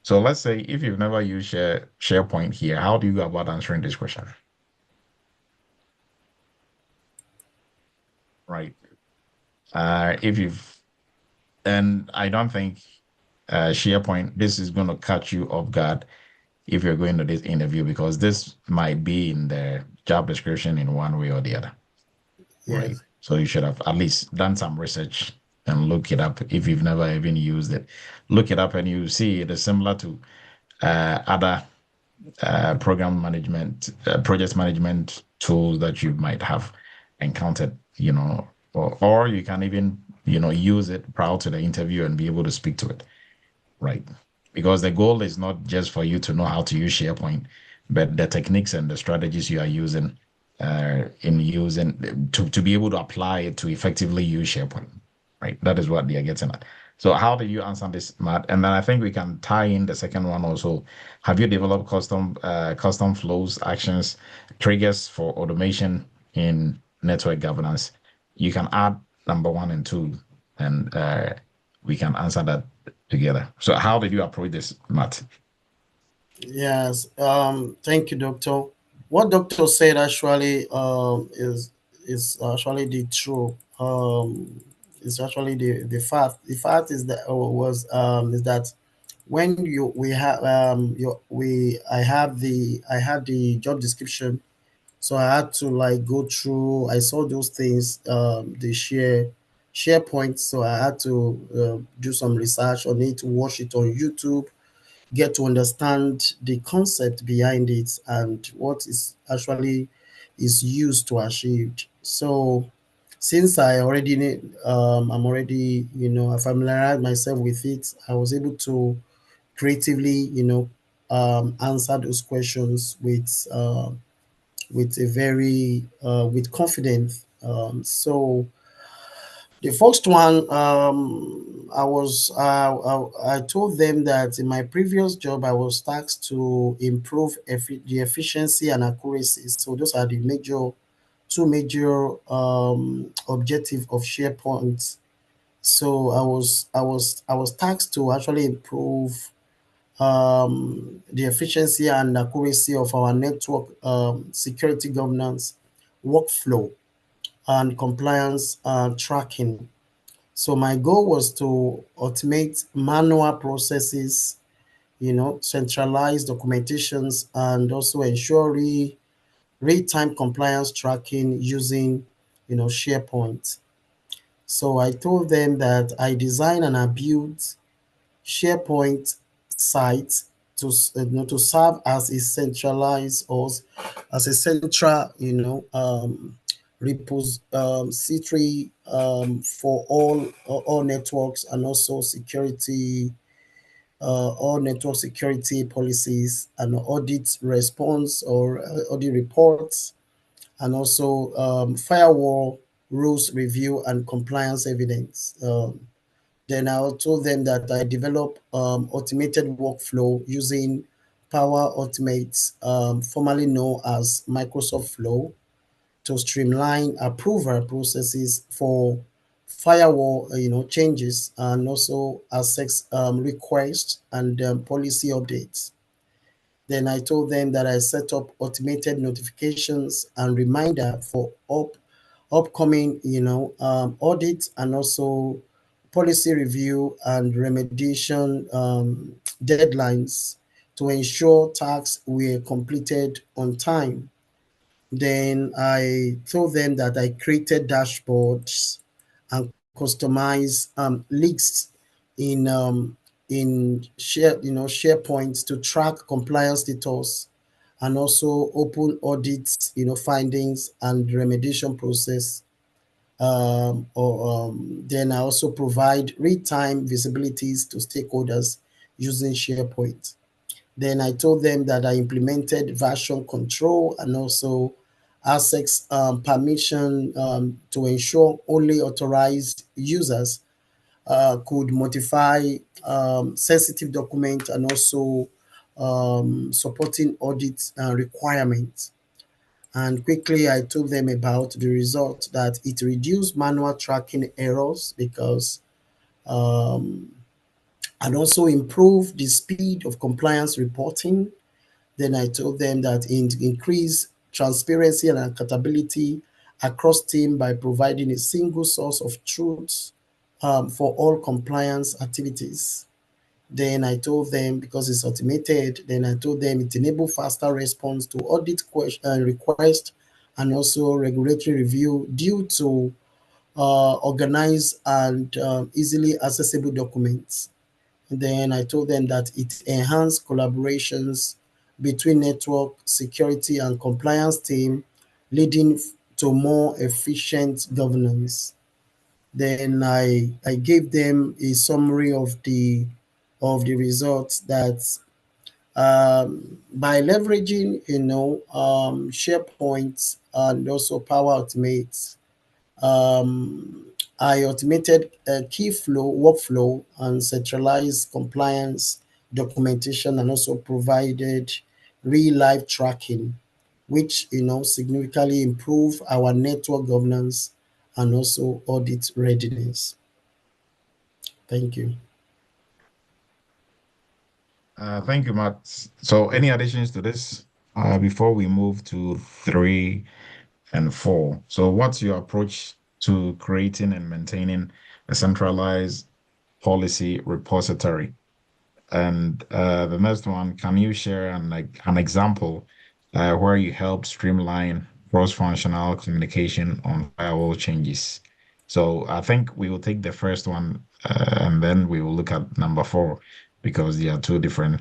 So let's say if you've never used SharePoint here, how do you go about answering this question? Right. If you've, and I don't think SharePoint, this is going to catch you off guard if you're going to this interview because this might be in the job description in one way or the other. Right. Yes. So you should have at least done some research and look it up if you've never even used it. Look it up and you see it is similar to other program management, project management tools that you might have encountered, or you can even, use it prior to the interview and be able to speak to it, right? Because the goal is not just for you to know how to use SharePoint, but the techniques and the strategies you are using in using to be able to apply it to effectively use SharePoint, right? That is what they are getting at. So how do you answer this, Matt? And then I think we can tie in the second one also. Have you developed custom flows, actions, triggers for automation in network governance? You can add number 1 and 2, and we can answer that together. So how did you approach this, Matt? Yes. Thank you, Doctor. What Doctor said actually is actually the true. Is actually the fact. The fact is that was is that when you we have you we I had the job description, so I had to like go through. I saw those things, the SharePoint, so I had to do some research on it, watch it on YouTube, get to understand the concept behind it and what is actually is used to achieve. So since I already I'm already I familiarized myself with it, I was able to creatively answer those questions with a very with confidence. So the first one, I told them that in my previous job, I was tasked to improve the efficiency and accuracy. So those are the two major objective of SharePoint. So I was tasked to actually improve the efficiency and accuracy of our network security governance workflow and compliance tracking. So my goal was to automate manual processes, centralize documentations, and also ensure real-time compliance tracking using, SharePoint. So I told them that I design and I built SharePoint sites to serve as a centralized or as a central, repository for all networks and also security, all network security policies and audit response or audit reports, and also firewall rules review and compliance evidence. Then I told them that I develop automated workflow using Power Automate, formerly known as Microsoft Flow, to streamline approval processes for firewall, changes and also access requests and policy updates. Then I told them that I set up automated notifications and reminder for upcoming, audits, and also policy review and remediation deadlines to ensure tasks were completed on time. Then I told them that I created dashboards and customized links in SharePoint to track compliance status and also open audits, findings and remediation process. Then I also provide real-time visibilities to stakeholders using SharePoint. Then I told them that I implemented version control and also access permission to ensure only authorized users could modify sensitive documents and also supporting audit requirements. And quickly, I told them about the result that it reduced manual tracking errors because and also improved the speed of compliance reporting. Then I told them that increase transparency and accountability across team by providing a single source of truth for all compliance activities. Then I told them because it's automated, then I told them it enable faster response to audit request and also regulatory review due to organized and easily accessible documents. Then I told them that it enhanced collaborations between network security and compliance team, leading to more efficient governance. Then I gave them a summary of the results that by leveraging SharePoint and also Power Automate, I automated a key flow workflow and centralized compliance documentation and also provided real life tracking, which significantly improve our network governance and also audit readiness. Thank you. Thank you, Matt. So, any additions to this before we move to 3 and 4? So, what's your approach to creating and maintaining a centralized policy repository? And the next one, can you share an example where you help streamline cross-functional communication on firewall changes? So I think we will take the first one and then we will look at number 4 because they are two different.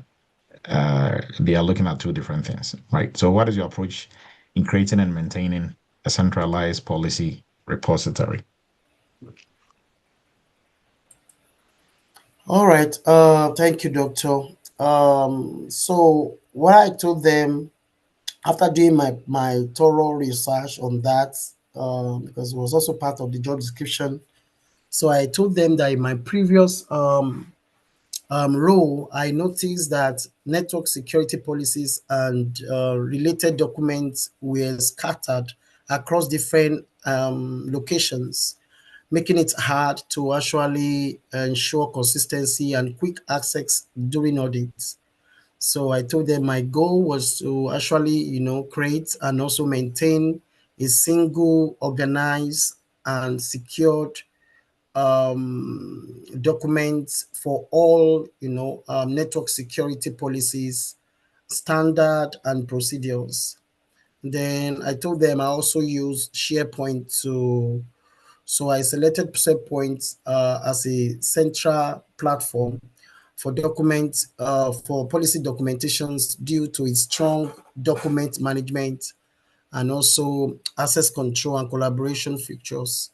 They are looking at two different things, right? So what is your approach in creating and maintaining a centralized policy repository? All right. Thank you, Doctor. So what I told them after doing my thorough research on that, because it was also part of the job description. So I told them that in my previous role, I noticed that network security policies and related documents were scattered across different locations, making it hard to actually ensure consistency and quick access during audits. So I told them my goal was to actually, create and also maintain a single, organized, and secured documents for all, network security policies, standard, and procedures. Then I told them I also use SharePoint to so I selected SharePoint as a central platform for for policy documentations due to its strong document management and also access control and collaboration features.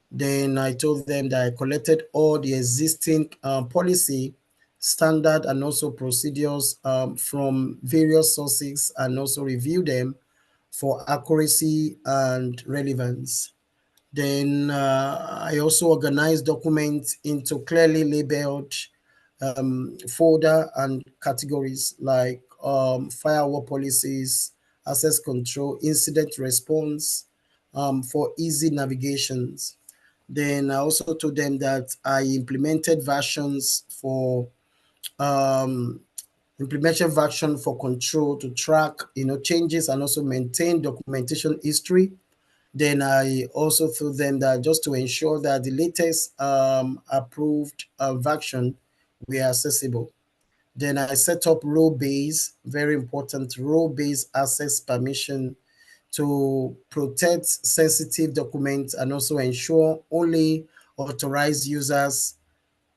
Then I told them that I collected all the existing policy, standard, and also procedures from various sources and also review them for accuracy and relevance. Then I also organized documents into clearly labeled folder and categories like firewall policies, access control, incident response for easy navigations. Then I also told them that I implemented versions for um, implementation of action for control to track, changes and also maintain documentation history. Then I also told them that just to ensure that the latest approved version were accessible. Then I set up role-based, very important, role-based access permission to protect sensitive documents and also ensure only authorized users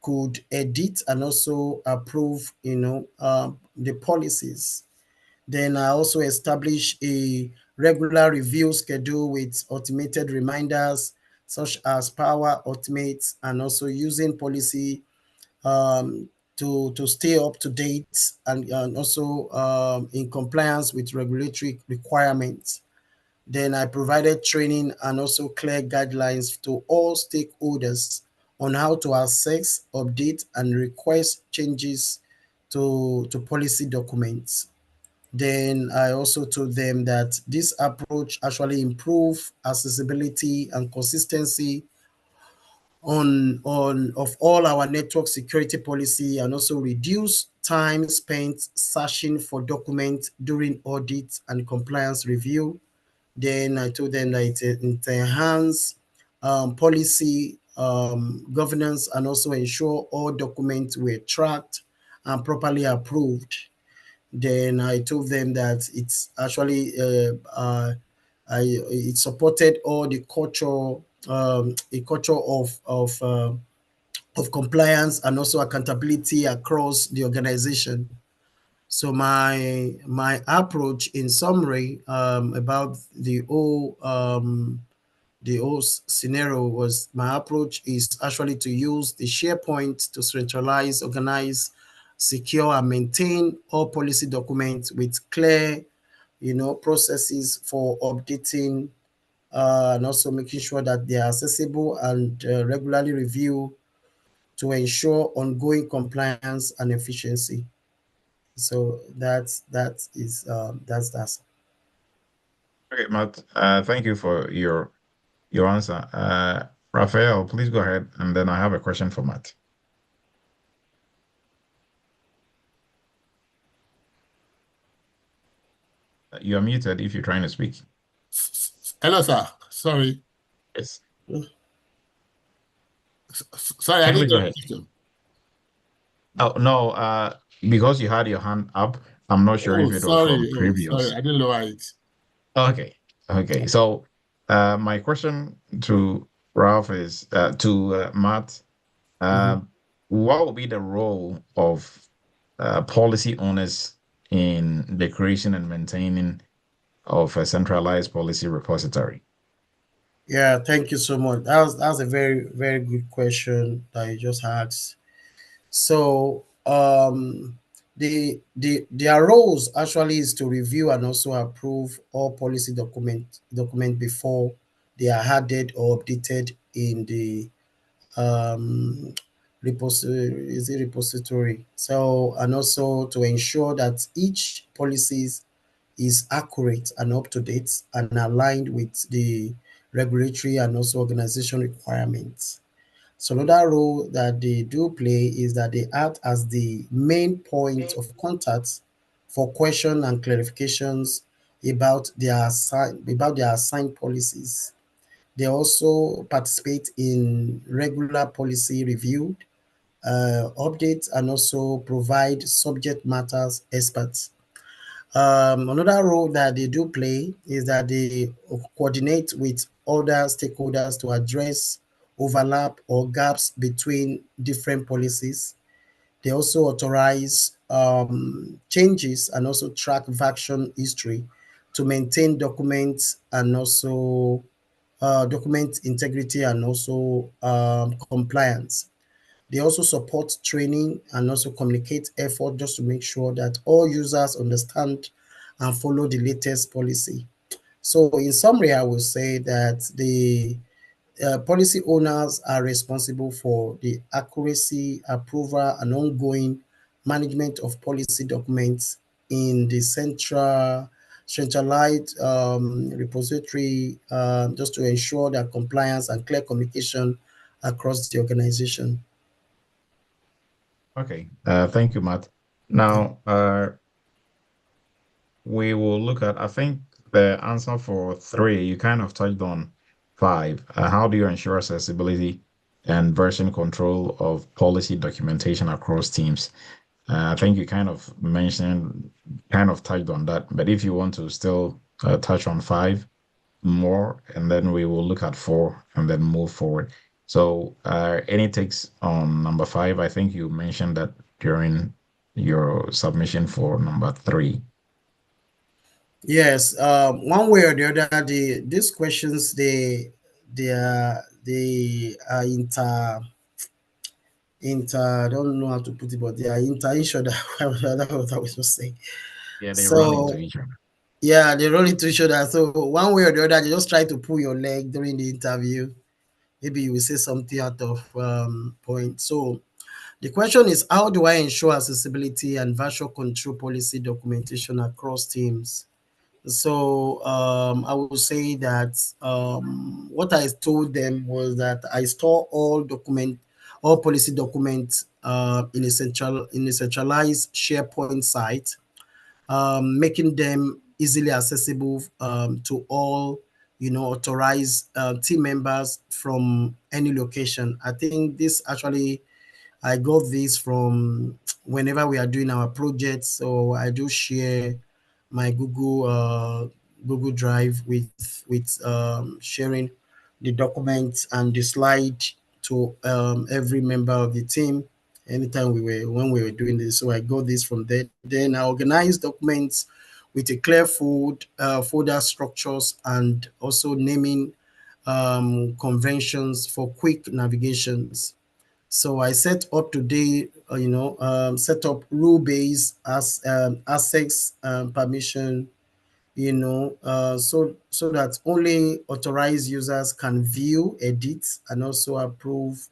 could edit and also approve, the policies. Then I also establish a regular review schedule with automated reminders such as Power Automate and also using policy to stay up to date and also in compliance with regulatory requirements. Then I provided training and also clear guidelines to all stakeholders on how to access, update, and request changes to policy documents. Then I also told them that this approach actually improve accessibility and consistency on of all our network security policy and also reduce time spent searching for documents during audit and compliance review. Then I told them that it enhance policy governance and also ensure all documents were tracked and properly approved. Then I told them that it's actually it supported all the culture, a culture of compliance and also accountability across the organization. So my approach, in summary, about the whole scenario was, my approach is actually to use the SharePoint to centralize, organize, secure, and maintain all policy documents with clear, processes for updating, and also making sure that they are accessible and regularly review to ensure ongoing compliance and efficiency. So that's. Okay, Matt. Thank you for your answer. Raphael, please go ahead, and then I have a question for Matt. You are muted if you're trying to speak. Hello, sir. Sorry. Yes. Sorry, I Kindly didn't go get ahead. the question. Oh, no, because you had your hand up, I'm not sure if Oh, it was sorry. from Oh, sorry. previous. I didn't know it. Okay. Okay. So, my question to Ralph is, to Matt, Mhm. what will be the role of policy owners in the creation and maintaining of a centralized policy repository? Yeah, thank you so much. That's a very, very good question that you just asked. So their roles actually is to review and also approve all policy document before they are added or updated in the repository. So, and also to ensure that each policies is accurate and up to date and aligned with the regulatory and also organization requirements. So another role that they do play is that they act as the main point of contact for question and clarifications about their assigned policies. They also participate in regular policy review, updates, and also provide subject matters experts. Another role that they do play is that they coordinate with other stakeholders to address overlap or gaps between different policies. They also authorize changes and also track version history to maintain documents and also document integrity and also compliance. They also support training and also communicate effort just to make sure that all users understand and follow the latest policy. So in summary, I will say that the policy owners are responsible for the accuracy, approval, and ongoing management of policy documents in the centralized repository, just to ensure that compliance and clear communication across the organization. Okay. Thank you, Matt. Now, we will look at, I think the answer for 3, you kind of touched on 5. How do you ensure accessibility and version control of policy documentation across teams? I think you kind of mentioned, kind of touched on that, but if you want to still touch on 5 more, and then we will look at 4 and then move forward. So, any takes on number 5? I think you mentioned that during your submission for number 3. Yes, one way or the other, these questions they are inter. I don't know how to put it, but they are inter each other. That's what I was just saying. Yeah, they run into So each other. yeah, they roll into each other. So one way or the other, they just try to pull your leg during the interview. Maybe you will say something out of point. So the question is, how do I ensure accessibility and version control policy documentation across teams? So I will say that what I told them was that I store all policy documents in a centralized SharePoint site, making them easily accessible to all authorized team members from any location. I think this actually I got this from whenever we are doing our projects. So I do share my Google Drive with sharing the documents and the slide to every member of the team anytime when we were doing this. So I got this from there. Then I organized documents with a clear folder structures and also naming conventions for quick navigations. So I set up today, set up rule-based as access permission, so that only authorized users can view, edit, and also approve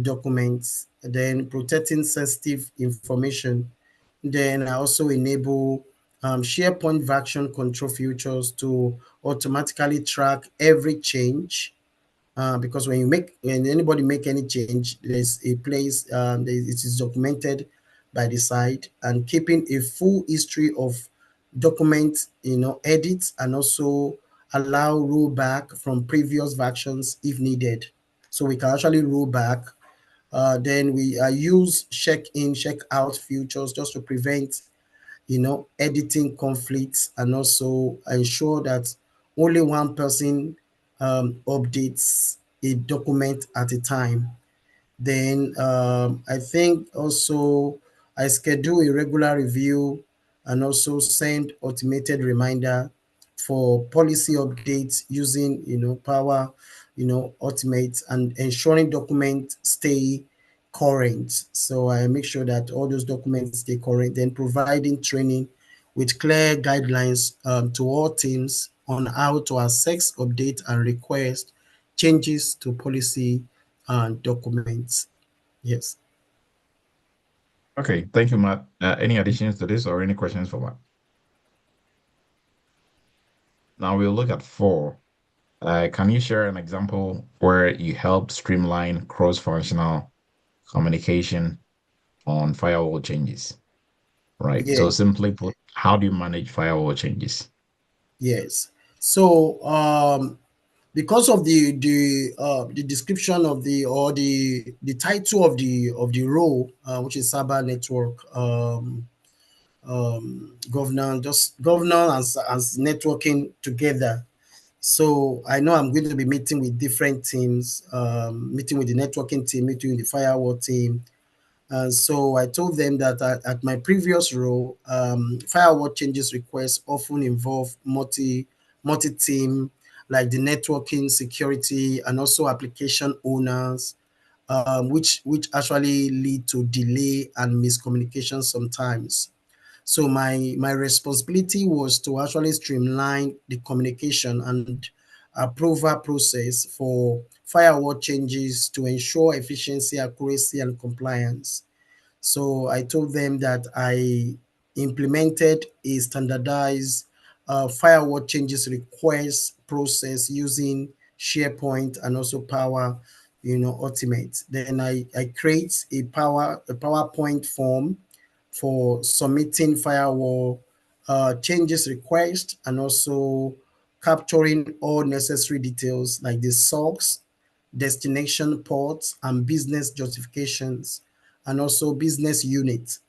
documents. Then protecting sensitive information. Then I also enable SharePoint version control features to automatically track every change, because when anybody make any change, there's a place, it is documented by the site, and keeping a full history of document edits, and also allow rollback from previous versions if needed. So we can actually roll back. Then we use check in check out features just to prevent editing conflicts, and also ensure that only one person updates a document at a time. Then I think also I schedule a regular review and also send automated reminder for policy updates using Power Automate, and ensuring documents stay current. So I make sure that all those documents stay current. Then providing training with clear guidelines to all teams on how to access, update, and request changes to policy and documents. Yes. Okay, thank you, Matt. Any additions to this or any questions for Matt? Now we'll look at 4. Can you share an example where you helped streamline cross-functional communication on firewall changes? Right. Yeah. So simply put, how do you manage firewall changes? Yes. So because of the description of the title of the role, which is cyber network governance, just governance as networking together. So I know I'm going to be meeting with different teams, meeting with the networking team, meeting with the firewall team. And so I told them that at my previous role, firewall changes requests often involve multi team, like the networking, security, and also application owners, which actually lead to delay and miscommunication sometimes. So my responsibility was to actually streamline the communication and approval process for firewall changes to ensure efficiency, accuracy, and compliance. So I told them that I implemented a standardized firewall changes request process using SharePoint and also Power, Automate. Then I create a PowerPoint form for submitting firewall changes request, and also capturing all necessary details like the source, destination ports, and business justifications, and also business units.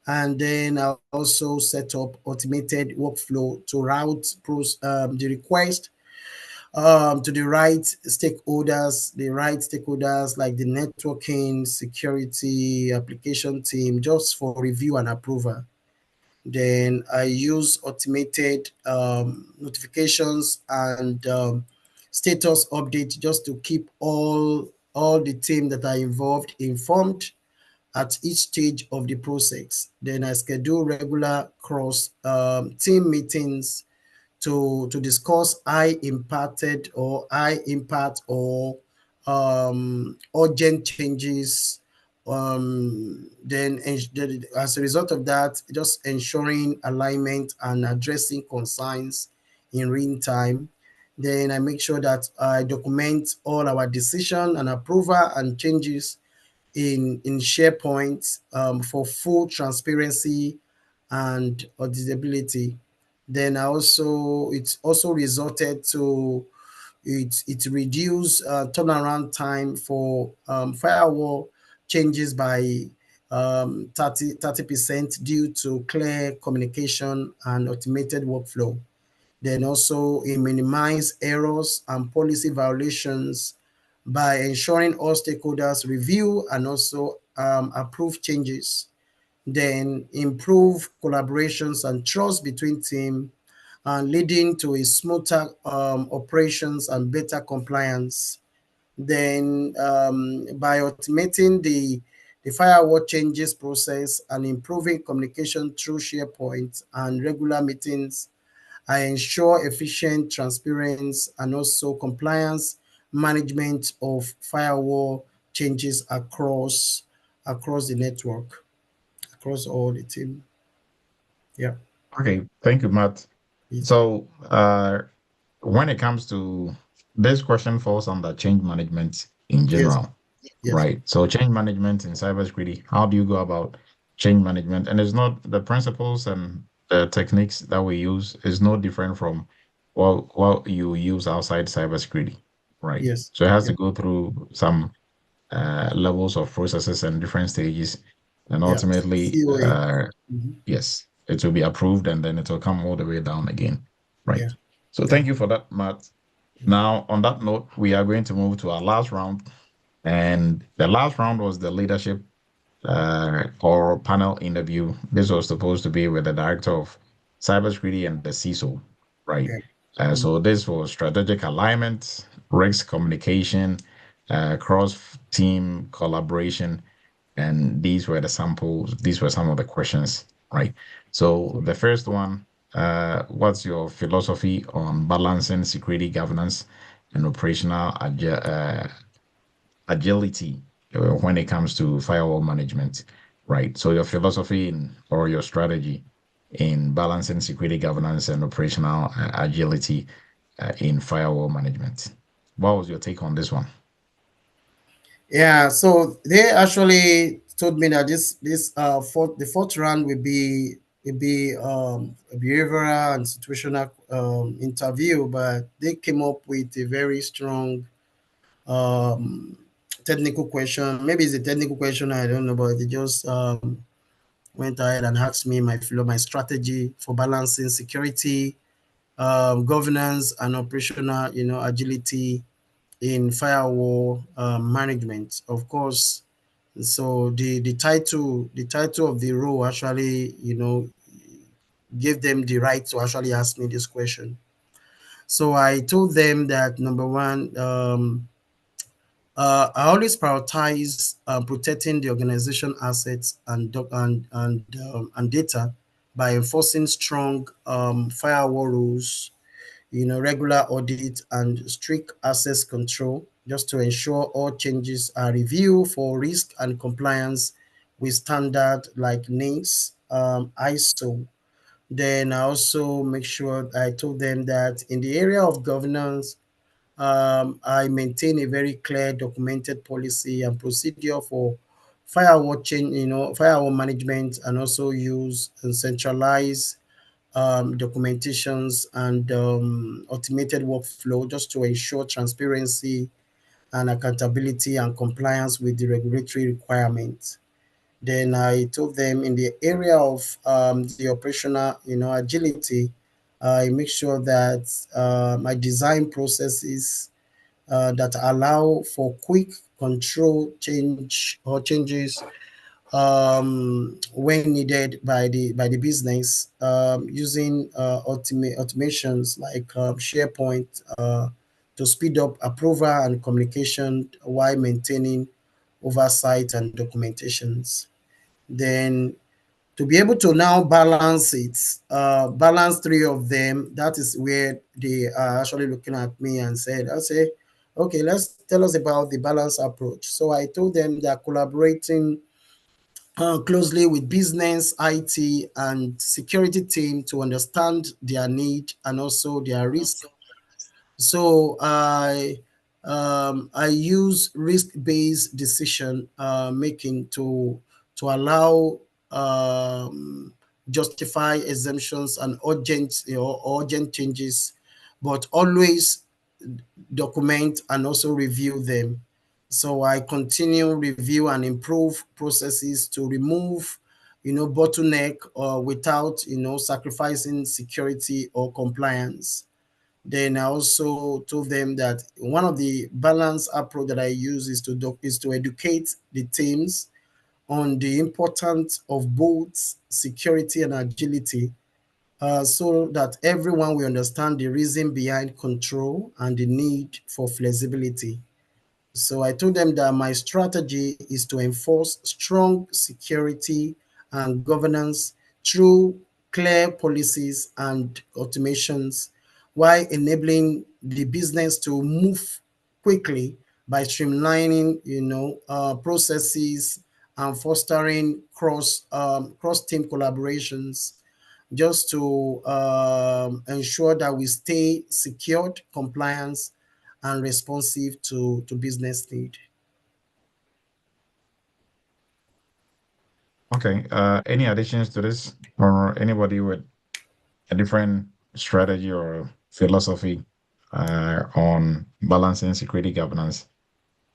And then I also set up automated workflow to route the request to the right stakeholders like the networking, security, application team, just for review and approval. Then I use automated notifications and status update just to keep all the team that are involved informed at each stage of the process. Then I schedule regular cross team meetings to discuss high impact or urgent changes. Then as a result of that, just ensuring alignment and addressing concerns in real time. Then I make sure that I document all our decision and approval and changes in SharePoint for full transparency and auditability. Then it's also resulted to it reduce turnaround time for firewall changes by 30% due to clear communication and automated workflow. Then also it minimize errors and policy violations by ensuring all stakeholders review and also approve changes. Then improve collaborations and trust between team, leading to a smoother operations and better compliance. Then by automating the firewall changes process and improving communication through SharePoint and regular meetings, I ensure efficient transparency and also compliance management of firewall changes across the network, across all the team. Yeah. Okay, thank you, Matt. So, when it comes to this question falls under change management in Yes. general, Yes. right? So, change management in cybersecurity, how do you go about change management? And it's not the principles and the techniques that we use is no different from what you use outside cybersecurity, right? Yes. So, it has Yeah. to go through some levels of processes and different stages, and Yeah. ultimately, COA. Mhm. yes, it will be approved and then it will come all the way down again. Yeah. Right. So Yeah. thank you for that, Matt. Now, on that note, we are going to move to our last round. And the last round was the leadership or panel interview. This was supposed to be with the director of cybersecurity and the CISO, right? Yeah. So this was strategic alignment, risk communication, cross-team collaboration, and these were the samples. These were some of the questions, right? So the first one, what's your philosophy on balancing security governance and operational agility when it comes to firewall management, right? So your philosophy or your strategy in balancing security governance and operational agility in firewall management. What was your take on this one? Yeah, so they actually told me that the fourth round will be a behavioral and situational interview, but they came up with a very strong um, technical question. Maybe it's a technical question, I don't know, but they just went ahead and asked me my strategy for balancing security, governance, and operational, agility in firewall management. Of course, so the title of the role actually, gave them the right to actually ask me this question. So I told them that number one, I always prioritize protecting the organization assets and data by enforcing strong firewall rules, regular audit and strict access control, just to ensure all changes are reviewed for risk and compliance with standard like NIST, ISO. Then I also make sure I told them that in the area of governance, I maintain a very clear documented policy and procedure firewall chain, firewall management, and also use and centralize documentations and automated workflow just to ensure transparency and accountability and compliance with the regulatory requirements. Then I told them in the area of the operational, agility, I make sure that my design processes that allow for quick control changes when needed by the business, using automations like SharePoint to speed up approval and communication while maintaining oversight and documentations. Then to be able to now balance it, balance three of them, that is where they are actually looking at me and said, I say, okay, let's tell us about the balance approach. So I told them they're collaborating closely with business, IT, and security team to understand their need and also their risk. So I use risk-based decision making to allow justify exemptions and urgent changes, but always document and also review them. So I continue review and improve processes to remove, bottleneck without, sacrificing security or compliance. Then I also told them that one of the balance approach that I use is to educate the teams on the importance of both security and agility, so that everyone will understand the reason behind control and the need for flexibility. So I told them that my strategy is to enforce strong security and governance through clear policies and automations, while enabling the business to move quickly by streamlining, processes and fostering cross team collaborations, just to ensure that we stay secured, compliance, and responsive to business need. Okay. Any additions to this, or anybody with a different strategy or philosophy on balancing security governance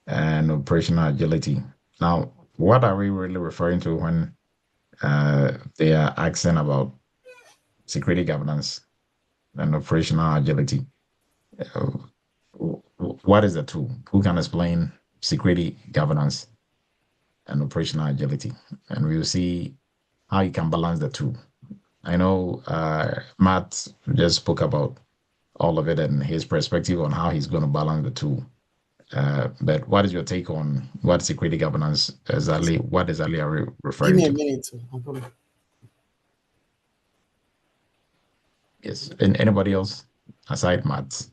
and operational agility? Now, what are we really referring to when they are asking about security governance and operational agility? Uh, what is the two? Who can explain security governance and operational agility? And we'll see how you can balance the two. I know Matt just spoke about all of it and his perspective on how he's going to balance the two. But what is your take on what security governance exactly? What exactly are we Give referring me a to? minute. I'm coming. Yes. And anybody else aside Matt?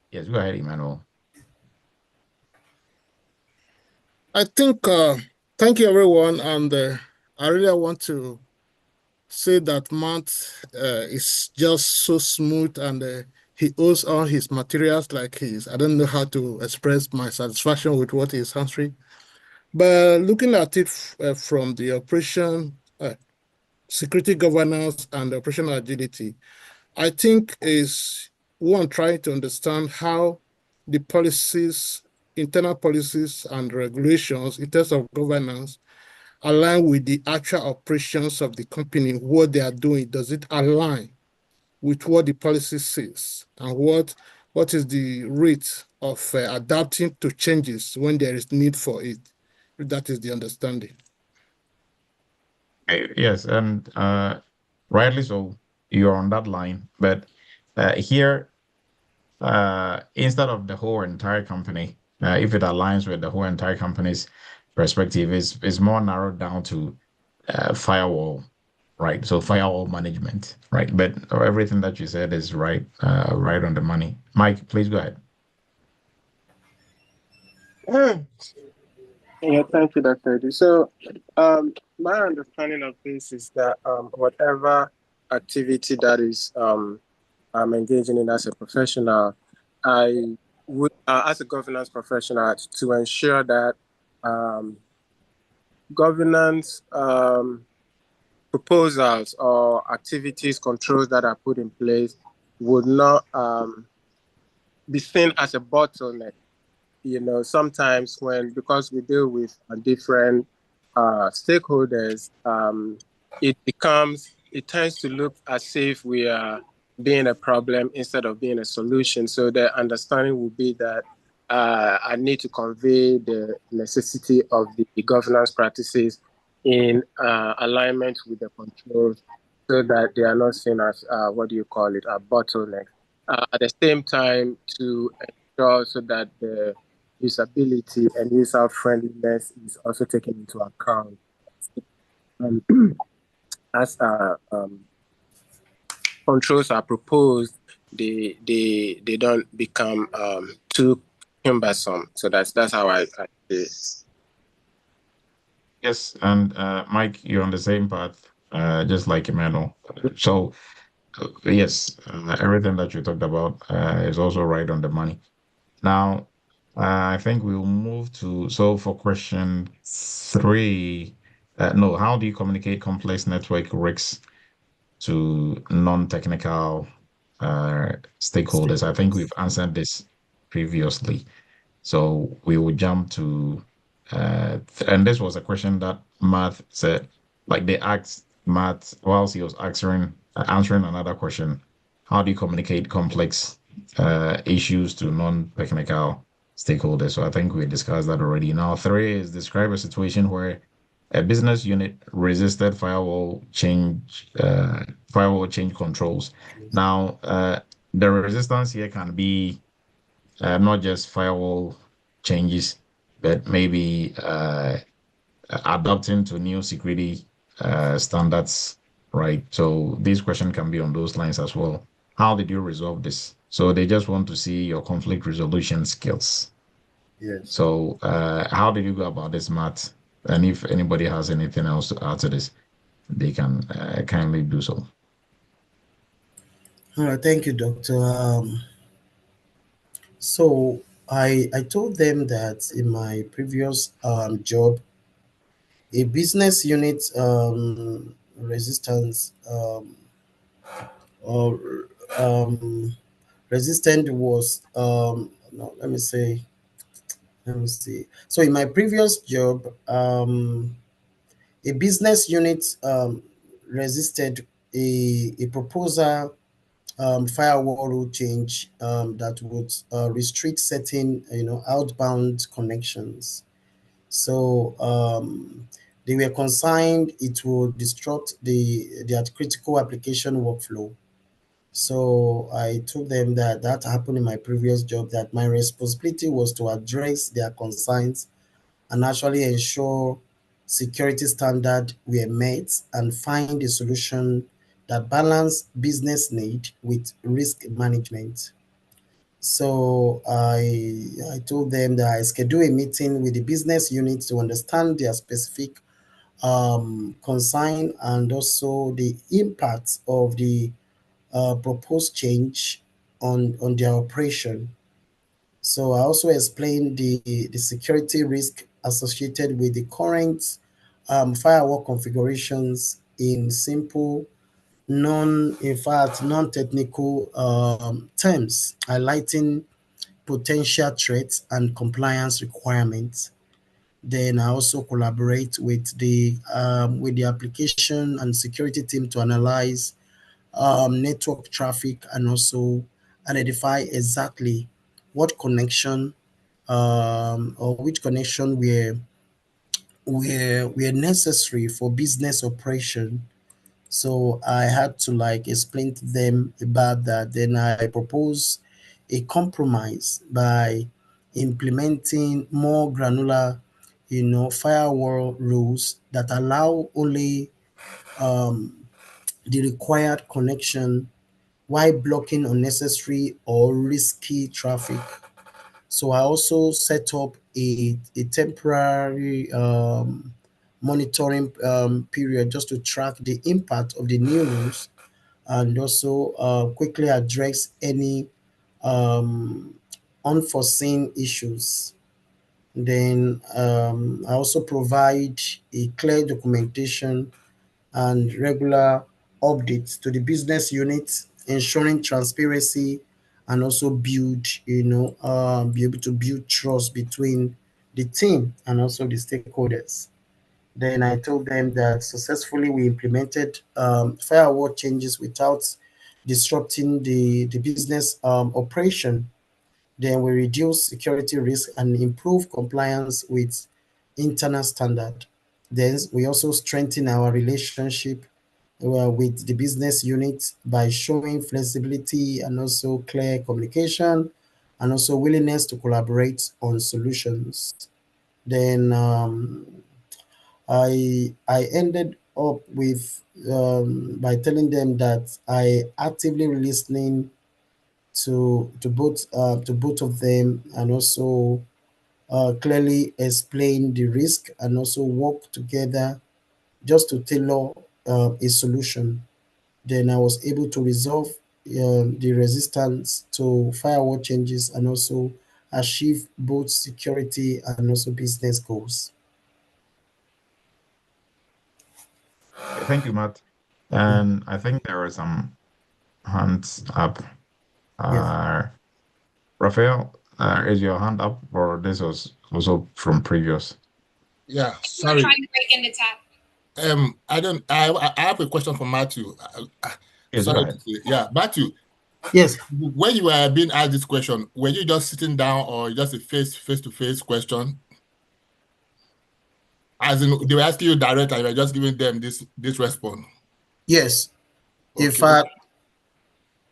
Yes, go ahead, Emmanuel. I think, thank you, everyone. And I really want to say that Matt is just so smooth, and he owes all his materials like his. I don't know how to express my satisfaction with what he's answering. But looking at it from the operation, security governance and operational agility, I think is one trying to understand how the policies, internal policies and regulations in terms of governance align with the actual operations of the company, what they are doing. Does it align with what the policy says? And what is the rate of adapting to changes when there is need for it? That is the understanding. Yes, and rightly so, you're on that line. But here, instead of the whole entire company, if it aligns with the whole entire company's perspective, is more narrowed down to firewall, right? So firewall management, right? But everything that you said is right, right on the money. Mike, please go ahead. Yeah, thank you, Dr. Eddie. So, my understanding of this is that whatever activity that is I'm engaging in as a professional, I would, as a governance professional, to ensure that governance proposals or activities, controls that are put in place would not be seen as a bottleneck. Sometimes because we deal with different stakeholders, it tends to look as if we are being a problem instead of being a solution. So the understanding will be that I need to convey the necessity of the governance practices in alignment with the controls so that they are not seen as, a bottleneck. At the same time, to ensure so that the usability and user friendliness is also taken into account. Um, as controls are proposed, they don't become too cumbersome. So that's how I see it. Yes, and Mike, you're on the same path, just like Emmanuel. So, yes, everything that you talked about is also right on the money. Now, I think we'll move to, so for question three, no, how do you communicate complex network risks to non-technical stakeholders? I think we've answered this previously. So we will jump to, and this was a question that Matt said, like they asked Matt whilst he was answering another question. How do you communicate complex issues to non-technical stakeholders? So I think we discussed that already. Now, three is describe a situation where a business unit resisted firewall change controls. Now, the resistance here can be not just firewall changes, but maybe adapting to new security standards, right? So this question can be on those lines as well. How did you resolve this? So they just want to see your conflict resolution skills. Yes. So how did you go about this, Matt? And if anybody has anything else to add to this, they can kindly do so. All right, thank you, Doctor. So I told them that in my previous job, a business unit resistance or resistant was no, let me see. So in my previous job, a business unit resisted a proposal firewall rule change that would restrict certain outbound connections. So they were concerned it would disrupt their critical application workflow. So I told them that that happened in my previous job, that my responsibility was to address their concerns and actually ensure security standards were met and find a solution that balance business need with risk management. So I told them that I schedule a meeting with the business unit to understand their specific concern and also the impact of the proposed change on their operation. So I also explained the security risk associated with the current firewall configurations in simple, non-technical terms, highlighting potential threats and compliance requirements. Then I also collaborate with the application and security team to analyze network traffic and also identify exactly what connection or which connection were necessary for business operation. So I had to like explain to them about that. Then I propose a compromise by implementing more granular, firewall rules that allow only the required connection while blocking unnecessary or risky traffic. So I also set up a temporary monitoring period just to track the impact of the new rules and also quickly address any unforeseen issues. Then I also provide a clear documentation and regular updates to the business units, ensuring transparency and also be able to build trust between the team and also the stakeholders. Then I told them that successfully we implemented firewall changes without disrupting the business operation. Then we reduce security risk and improve compliance with internal standard. Then we also strengthen our relationship with the business unit by showing flexibility and also clear communication and also willingness to collaborate on solutions. Then I ended up with by telling them that I actively listening to both of them and also clearly explain the risk and also work together just to tailor a solution. Then I was able to resolve the resistance to firewall changes and also achieve both security and also business goals. Thank you, Matt. And I think there are some hands up. Yes. Raphael, is your hand up, or this was also from previous? Yeah, We're sorry. trying to break into chat. I don't. I have a question for Matthew. Yes, go Sorry ahead. to say. Yeah, Matthew. Yes. When you were being asked this question, were you just sitting down or just a face-to-face question? As in, they were asking you direct, and you were just giving them this response. Yes. In Okay. fact,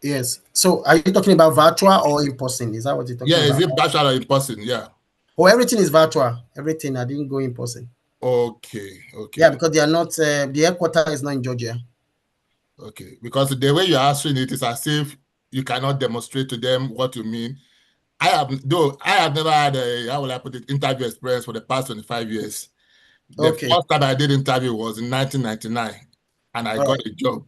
yes. So are you talking about virtual or in person? Is that what you're talking Yeah, is about? it virtual or in person? Yeah. Oh, everything is virtual. Everything. I didn't go in person. Okay. Okay. Yeah, because they are not. The headquarters is not in Georgia. Okay. Because the way you're answering it is as if you cannot demonstrate to them what you mean. I have never had a, how will I put it, interview experience for the past 25 years. The Okay. first time I did interview was in 1999, and I All got right. a job.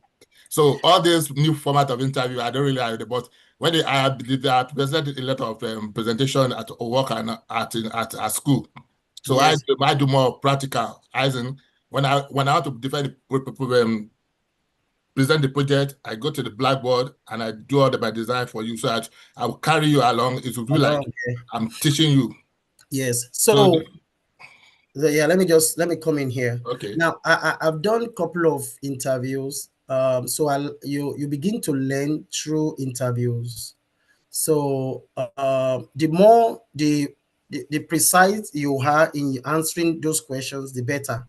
So all this new format of interview, I don't really have it. But when I presented a lot of presentation at work and at school, so Yes. I do more practical. As in, when I want to present the project, I go to the blackboard and I do all the by design for you, so that I will carry you along. It will be like Okay. I'm teaching you. Yes. So Yeah, let me come in here. okay. Now I've done a couple of interviews. So you begin to learn through interviews. So the more the precise you are in answering those questions, the better.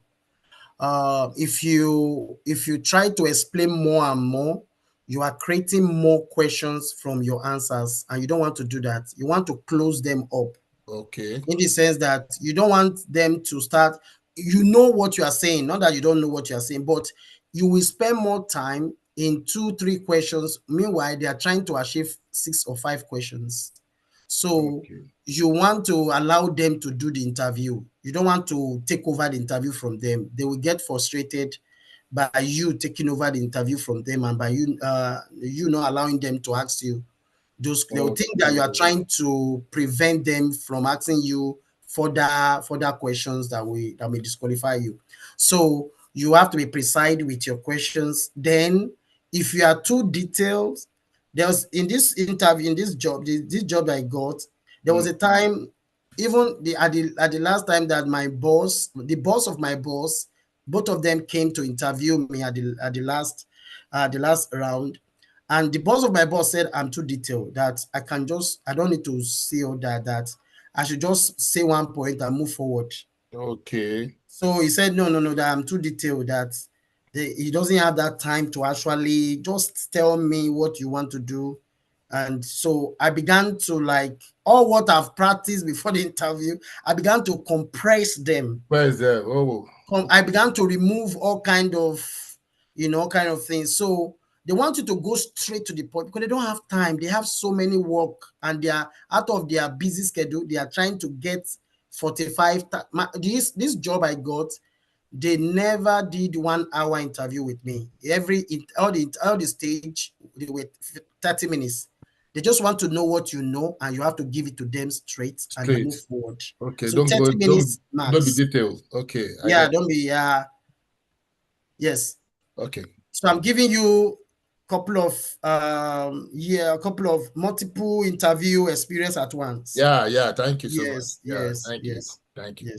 If you try to explain more and more, you are creating more questions from your answers, and you don't want to do that. You want to close them up Okay. in the sense that you don't want them to start. You know what you are saying, not that you don't know what you are saying, but you will spend more time in 2 3 questions. Meanwhile, they are trying to achieve 6 or 5 questions. So Okay. you want to allow them to do the interview. You don't want to take over the interview from them. They will get frustrated by you taking over the interview from them, and by you not allowing them to ask you they'll think that you are Okay. trying to prevent them from asking you further questions that may disqualify you. So you have to be precise with your questions. Then if you are too detailed, there's in this interview, in this job I got, there was a time, even at the last time, that the boss of my boss, both of them came to interview me at the last round. And the boss of my boss said I'm too detailed, that I don't need to see all that I should just say one point and move forward. Okay. So he said, no, no, no, that I'm too detailed, that he doesn't have that time to actually just tell me what you want to do. And so I began to, like, all what I've practiced before the interview, I began to compress them. Where is that? Oh. I began to remove all kind of things. So they want you to go straight to the point because they don't have time. They have so many work, and they are out of their busy schedule. They are trying to get 45. This job I got, they never did 1 hour interview with me. All the stage, they were 30 minutes. They just want to know what you know, and you have to give it to them straight and you move forward. Okay, So 30 minutes max. Don't be detailed. Okay. Yeah, don't be, yes. Okay. So I'm giving you a couple of multiple interview experience at once. Yeah, thank you so much. Yes. Thank you.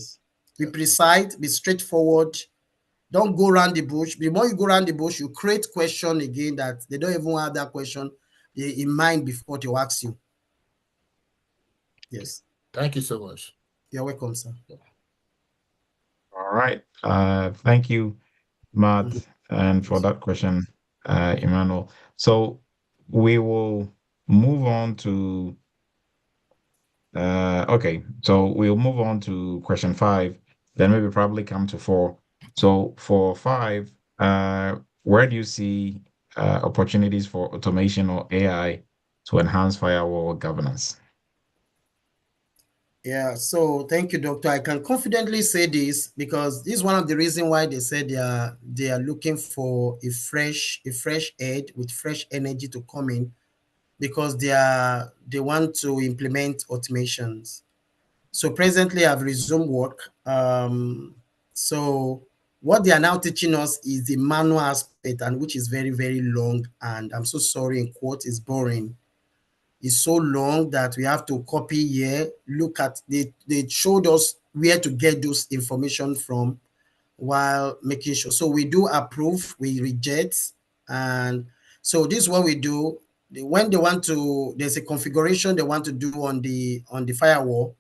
Be precise, be straightforward. Don't go around the bush. The more you go around the bush, you create question again that they don't even have that question in mind before they ask you. Yes. Thank you so much. You're welcome, sir. All right. Thank you, Matt, and for that question, Emmanuel. So we will move on to okay, so we'll move on to question 5, then maybe probably come to 4. So for 5, where do you see opportunities for automation or AI to enhance firewall governance? Yeah, so thank you, Doctor. I can confidently say this because this is one of the reasons why they said they are looking for a fresh head with fresh energy to come in, because they want to implement automations. So presently I've resumed work. So what they are now teaching us is the manual aspect, and which is very, very long. And I'm so sorry, in quote, is boring. It's so long that we have to copy here, look at, they showed us where to get those information from while making sure. So we do approve, we reject. And so this is what we do. When they want to, there's a configuration they want to do on the firewall,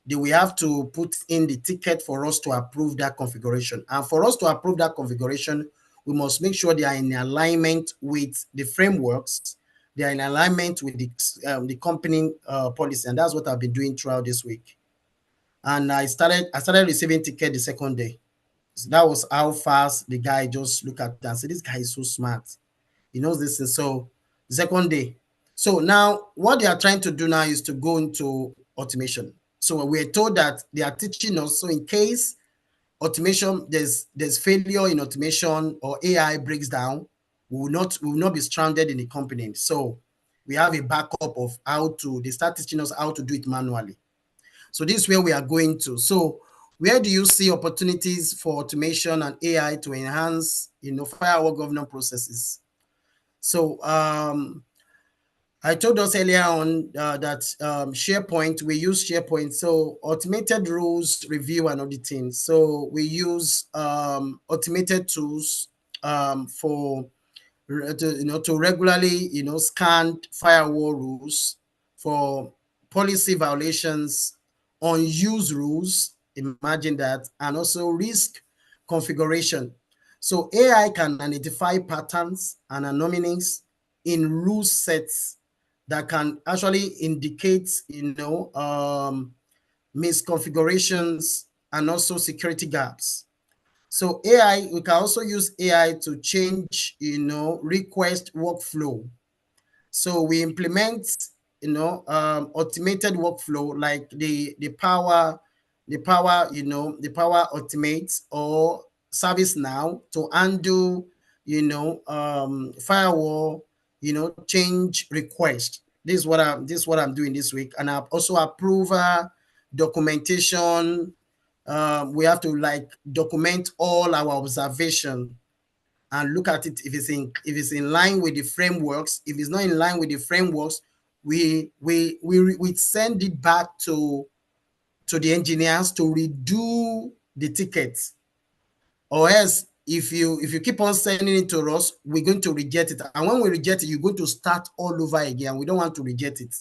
we have to put in the ticket for us to approve that configuration. And for us to approve that configuration, we must make sure they are in alignment with the frameworks, they are in alignment with the company policy. And that's what I've been doing throughout this week. And I started receiving ticket the second day. So that was how fast the guy just looked at that and said, this guy is so smart. He knows this. And so the second day. So now what they are trying to do now is to go into automation. So we're told that they are teaching us, so in case automation, there's failure in automation or AI breaks down, we will not be stranded in the company. So we have a backup of they start teaching us how to do it manually. So this is where we are going to. So where do you see opportunities for automation and AI to enhance, firewall governance processes? So I told us earlier on that SharePoint, we use SharePoint. So automated rules review and auditing. So we use automated tools for to regularly scan firewall rules for policy violations, unused rules. Imagine that, and also risk configuration. So AI can identify patterns and anomalies in rule sets that can actually indicate, misconfigurations and also security gaps. So AI, we can also use AI to change, request workflow. So we implement, automated workflow like the Power Automate or ServiceNow to undo, firewall, change request. This is what I'm doing this week. And I also approve documentation. We have to document all our observation and look at it if it's in line with the frameworks. If it's not in line with the frameworks, we send it back to the engineers to redo the tickets. Or else, if you keep on sending it to us, we're going to reject it. And when we reject it, you're going to start all over again. We don't want to reject it,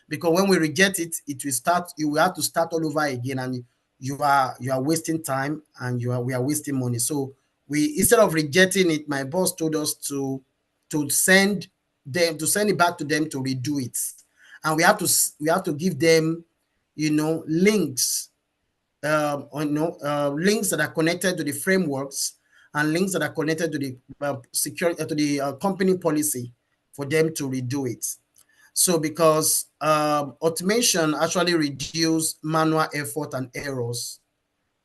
because when we reject it, you will have to start all over again, and you are wasting time, and we are wasting money. So instead of rejecting it, my boss told us to send it back to them to redo it. And we have to give them, links, links that are connected to the frameworks and links that are connected to the security, to the company policy, for them to redo it. So because automation actually reduce manual effort and errors.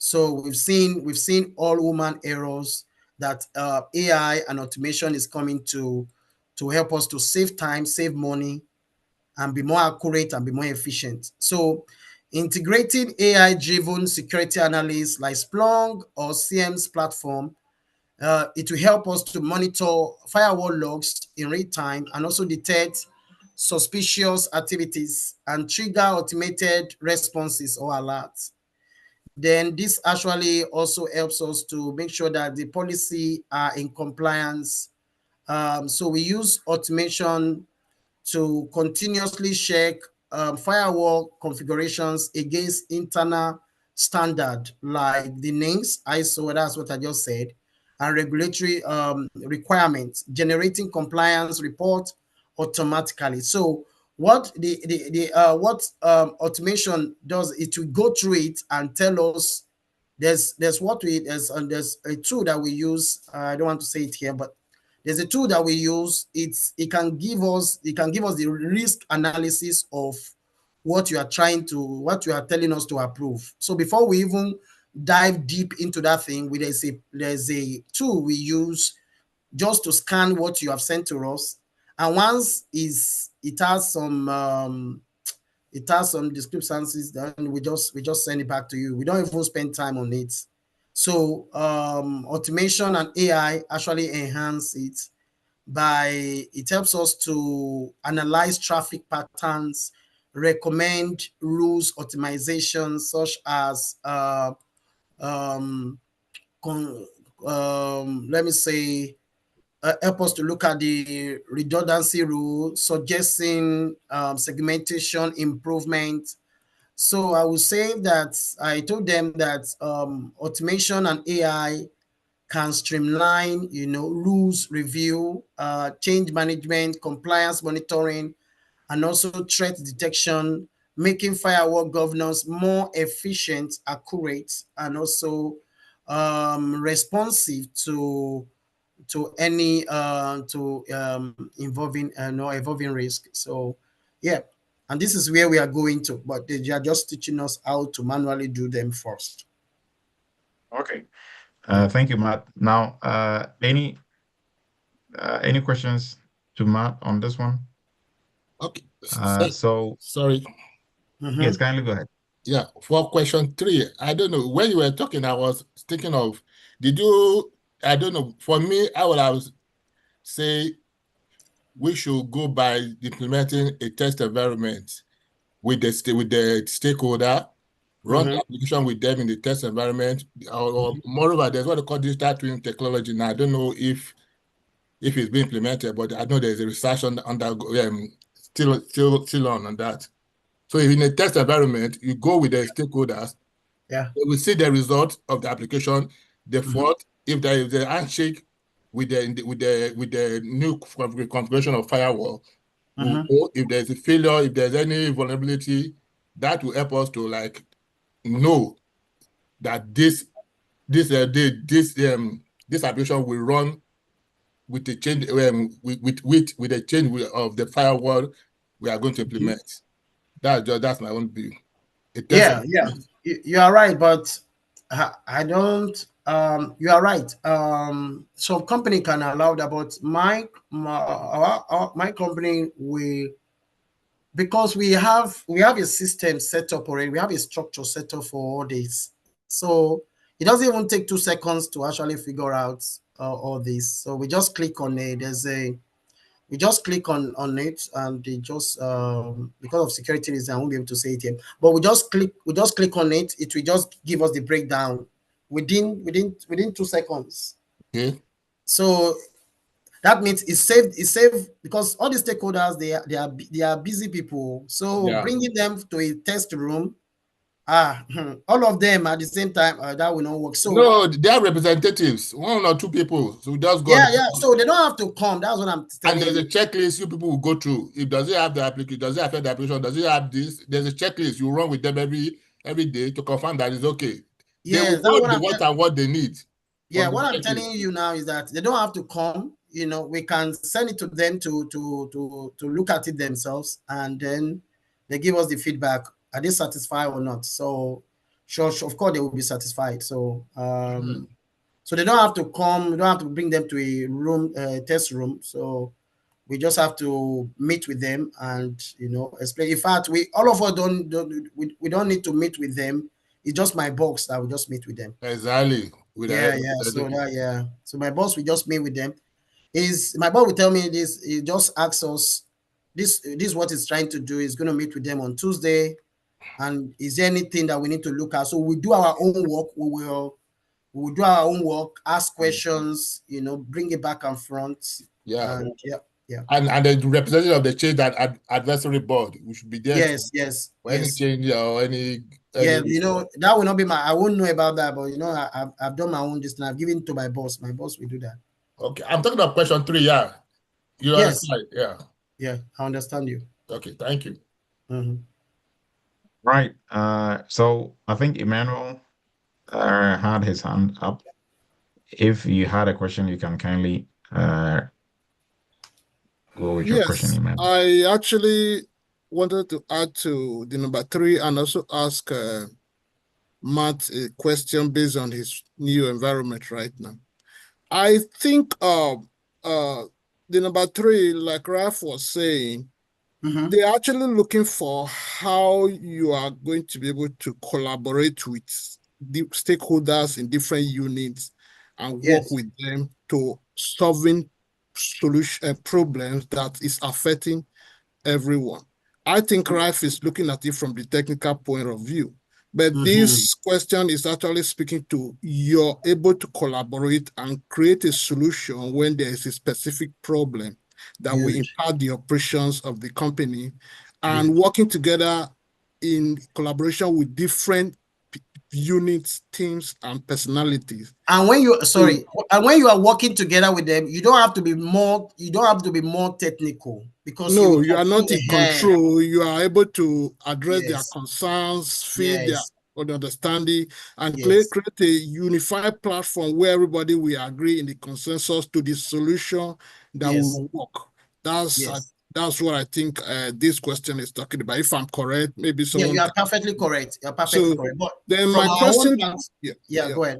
So we've seen all human errors that AI and automation is coming to help us to save time, save money, and be more accurate and be more efficient. So integrating AI-driven security analysis like Splunk or CM's platform, it will help us to monitor firewall logs in real time and also detect suspicious activities and trigger automated responses or alerts. Then this actually also helps us to make sure that the policy are in compliance. So we use automation to continuously check firewall configurations against internal standard like the NIST, ISO, that's what I just said, and regulatory requirements, generating compliance report automatically. So what automation does, it will go through it and tell us there's a tool that we use. I don't want to say it here, but there's a tool that we use. It can give us the risk analysis of what you are telling us to approve. So before we even dive deep into that thing, there's a tool we use just to scan what you have sent to us, and once it has some discrepancies, then we just send it back to you. We don't even spend time on it. So automation and AI actually enhance it it helps us to analyze traffic patterns, recommend rules optimization such as let me say help us to look at the redundancy rule, suggesting segmentation improvement. So I would say that I told them that automation and AI can streamline, rules review, change management, compliance monitoring, and also threat detection, making firewall governance more efficient, accurate, and also responsive to any involving no evolving risk. So yeah, and this is where we are going to, but they are just teaching us how to manually do them first. Okay. Thank you, Matt. Now, any questions to Matt on this one? Okay. So sorry. Yes, kindly go ahead. Yeah, for question 3, I don't know, when you were talking, I was thinking of, I don't know, for me, I would have say we should go by implementing a test environment with the stakeholder, run the application with them in the test environment, or moreover, there's what they call digital twin technology. Now, I don't know if it's being implemented, but I know there's a research still on that. So in a test environment, you go with the stakeholders. Yeah. They will see the result of the application, the fault. If there is a handshake with the new configuration of firewall, if there's a failure, if there's any vulnerability, that will help us to know that this application will run with the change with the change of the firewall we are going to implement. That's my own view. Yeah, you are right, but I don't. You are right. Some company can allow that, but my company because we have a system set up already. We have a structure set up for all this, so it doesn't even take 2 seconds to actually figure out all this. So we just click on it. We just click on it, and they just because of security reasons, I won't be able to say it here. But we just click on it. It will just give us the breakdown within 2 seconds. Okay. So that means it's saved because all the stakeholders they are busy people. So bringing them to a test room, all of them at the same time, that will not work. So no, they are representatives, 1 or 2 people. So just go. Yeah. So they don't have to come. That's what I'm telling you. And there's a checklist you people will go through. If does it have the application, does it affect the application, does it have this? There's a checklist you run with them every day to confirm that it's okay. Yeah, they will go what they need. Yeah, what I'm telling you now is that they don't have to come. We can send it to them to look at it themselves, and then they give us the feedback. Are they satisfied or not? So sure, of course they will be satisfied. So so they don't have to come, we don't have to bring them to a room, test room. So we just have to meet with them and explain. In fact, we all of us we don't need to meet with them. It's just my boss that will just meet with them. Exactly. With Yeah, so my boss will just meet with them. My boss will tell me this. He just asks us, this is what he's trying to do. He's going to meet with them on Tuesday, and is there anything that we need to look at? So we do our own work. We will do our own work, ask questions, bring it back and front. Yeah. And yeah. And the representative of the change and advisory board, we should be there. Yes. For any change or any. Yeah, that will not be I won't know about that, but I've done my own this, and I've given it to my boss. My boss will do that. Okay, I'm talking about question 3. Yeah, you understand? Yeah, I understand you. Okay, thank you. Right. So I think Emmanuel had his hand up. If you had a question, you can kindly go with your question, Emmanuel. I actually wanted to add to the number 3 and also ask Matt a question based on his new environment right now. I think the number 3, like Ralph was saying, they're actually looking for how you are going to be able to collaborate with the stakeholders in different units and work with them to solving problems that is affecting everyone. I think Ralph is looking at it from the technical point of view. But this question is actually speaking to you're able to collaborate and create a solution when there is a specific problem that will impact the operations of the company, and working together in collaboration with different units, teams, and personalities. And when you when you are working together with them, you don't have to be more technical, because you are not in control. You are able to address their concerns, feed their understanding, and create a unified platform where everybody will agree in the consensus to the solution that will work. That's what I think this question is talking about. If I'm correct, maybe someone. You are perfectly correct. You're perfectly correct. But then my question. Go ahead.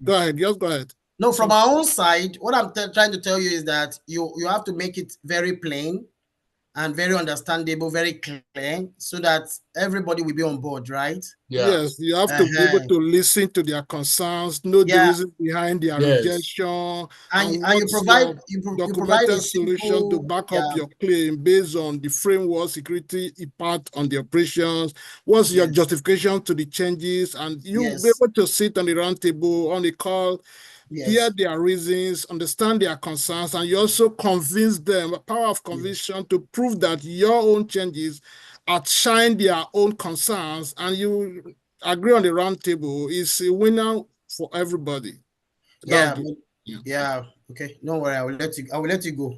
Go ahead. Just go ahead. No, from our own side, what I'm trying to tell you is that you have to make it very plain and very understandable, very clear, so that everybody will be on board, right? Yes, you have to be able to listen to their concerns, know the reason behind their rejection, and you provide documented solution to back up your claim based on the framework, security impact on the operations. What's your justification to the changes? And you'll be able to sit on the round table, on the call, hear their reasons, understand their concerns, and you also convince them, a power of conviction to prove that your own changes outshine their own concerns, and you agree on the round table. Is a winner for everybody. Okay, don't worry, I will let you go.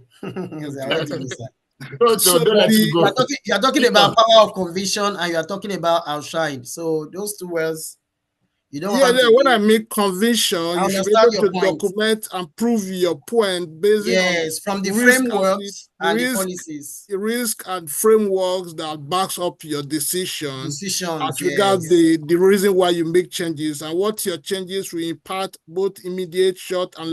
You're talking about power of conviction, and you're talking about outshine. So those two words, you don't have to when I make conviction, you should be able to document and prove your point based on from the frameworks and the policies. Risk and frameworks that backs up your decisions as regards the reason why you make changes and what your changes will impact both immediate, short, and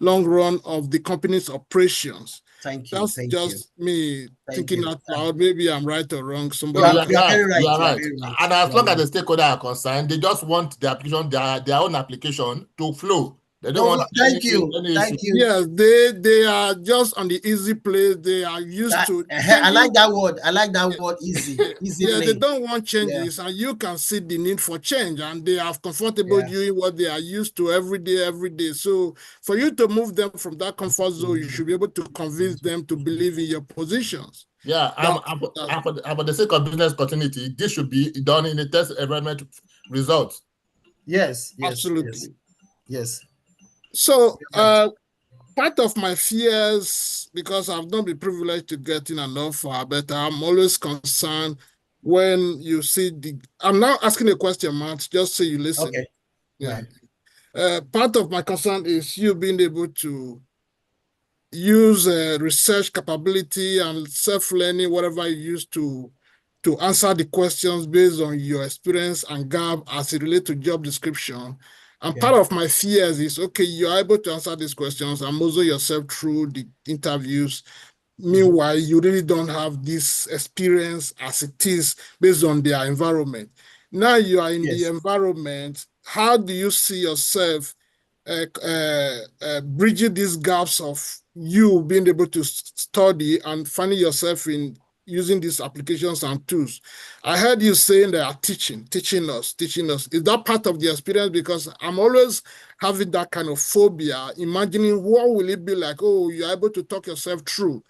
long run of the company's operations. Thank you. That's just me thinking out loud. Maybe I'm right or wrong. Somebody you are very right. You are right. And as long as the stakeholders are concerned, they just want the application, their own application to flow. They don't want thank you. Yes, they are just on the easy place. They are used to. I like that word. Easy. They don't want changes, and you can see the need for change, and they are comfortable doing what they are used to every day. So for you to move them from that comfort zone, you should be able to convince them to believe in your positions. Yeah, for the sake of business continuity, this should be done in a test environment results. Yes, absolutely. Yes. So part of my fears, because I've not been privileged to get in enough far, but I'm always concerned when you see I'm now asking a question, Matt, just so you listen. Okay. Yeah. Part of my concern is you being able to use research capability and self-learning, whatever you use to to answer the questions based on your experience and gap as it relates to job description. And part of my fears is, okay, you're able to answer these questions and muzzle yourself through the interviews. Meanwhile, you really don't have this experience as it is based on their environment. Now you are in the environment. How do you see yourself bridging these gaps of you being able to study and finding yourself in using these applications and tools? I heard you saying they are teaching us. Is that part of the experience? Because I'm always having that kind of phobia, imagining what will it be like, oh, you're able to talk yourself through.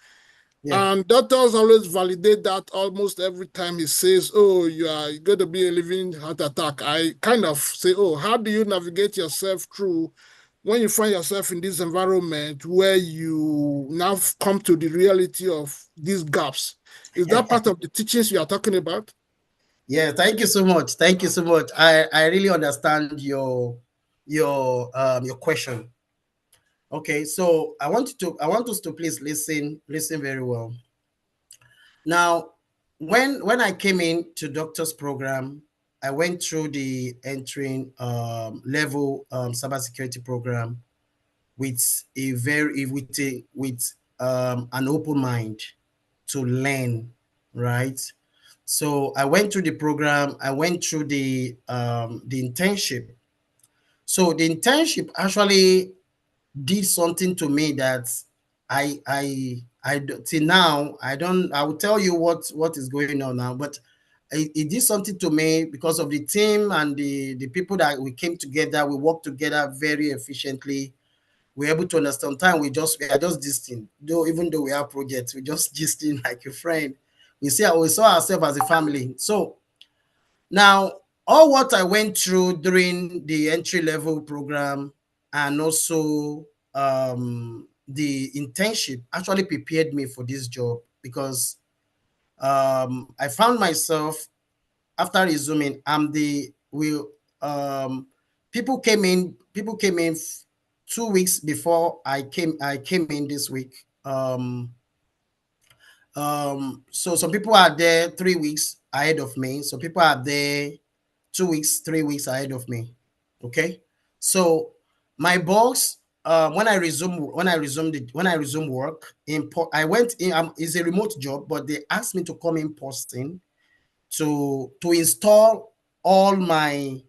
And doctors always validate that almost every time he says, oh, you are going to be a living heart attack. I kind of say, oh, how do you navigate yourself through when you find yourself in this environment where you now come to the reality of these gaps? Is that part of the teachings you are talking about? Yeah, thank you so much. Thank you so much. I really understand your question. Okay, so I want us to please listen very well. Now, when I came in to doctor's program, I went through the entering level cybersecurity program with an open mind to learn, right? So I went through the program. I went through the internship. So the internship actually did something to me that till now I will tell you what is going on now, but it did something to me because of the team and the people that we came together. We worked together very efficiently. We're able to understand time. We are just gisting, though even though we have projects, we just gisting like a friend. We saw ourselves as a family. So now all what I went through during the entry level program and also the internship actually prepared me for this job, because I found myself after resuming, people came in 2 weeks before I came in this week. So some people are there 3 weeks ahead of me. Some people are there 2 weeks, 3 weeks ahead of me. Okay. So my boss, when I resumed work I went in. It's a remote job, but they asked me to come in person to install all my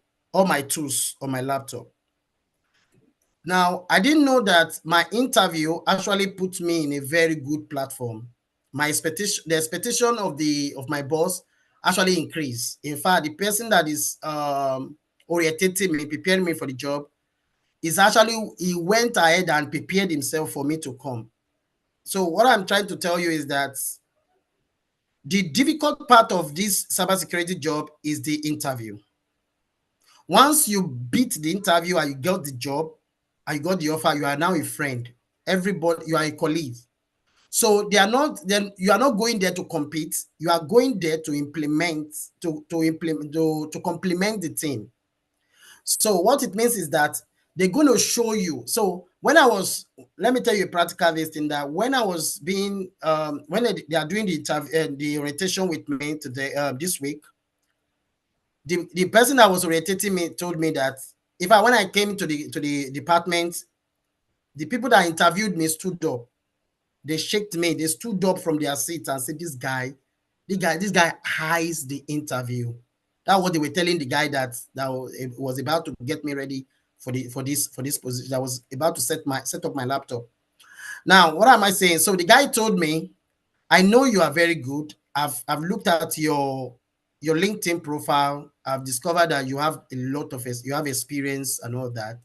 tools on my laptop. Now, I didn't know that my interview actually put me in a very good platform. The expectation of my boss actually increased. In fact, the person that is orientating me, preparing me for the job, he went ahead and prepared himself for me to come. So what I'm trying to tell you is that the difficult part of this cybersecurity job is the interview. Once you beat the interview and you got the job and you got the offer, you are now a friend. Everybody, you are a colleague. So you are not going there to compete. You are going there to implement, to complement the team. So what it means is that they're going to show you. So let me tell you a practical thing, that when I was being, when they are doing the orientation with me today, this week, the person that was orientating me told me that when I came to the department, the people that interviewed me stood up. They shaked me. They stood up from their seats and said, this guy hides the interview. That's what they were telling the guy that was about to get me ready for this position. That was about to set up my laptop. Now, what am I saying? So the guy told me, I know you are very good. I've looked at your LinkedIn profile. I've discovered that you have experience and all that.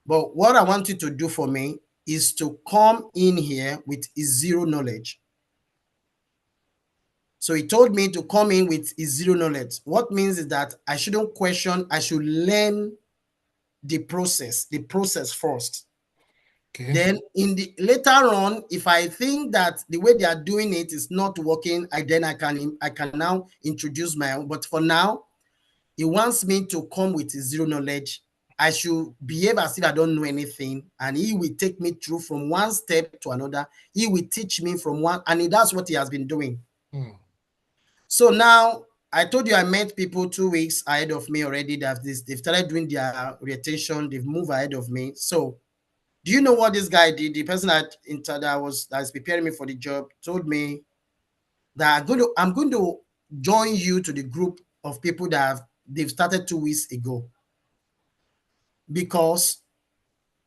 But what I want you to do for me is to come in here with zero knowledge. So he told me to come in with zero knowledge. What means is that I shouldn't question. I should learn the process first. Okay. Then later on, if I think that the way they are doing it is not working, I can now introduce my own. But for now, he wants me to come with zero knowledge. I should behave as if I don't know anything, and he will take me through from one step to another. He will teach me from one, and that's what he has been doing. So now I told you I met people 2 weeks ahead of me already. They've started doing their orientation. They've moved ahead of me. So do you know what this guy did? The person that is preparing me for the job told me that I'm going to join you to the group of people that they've started 2 weeks ago, because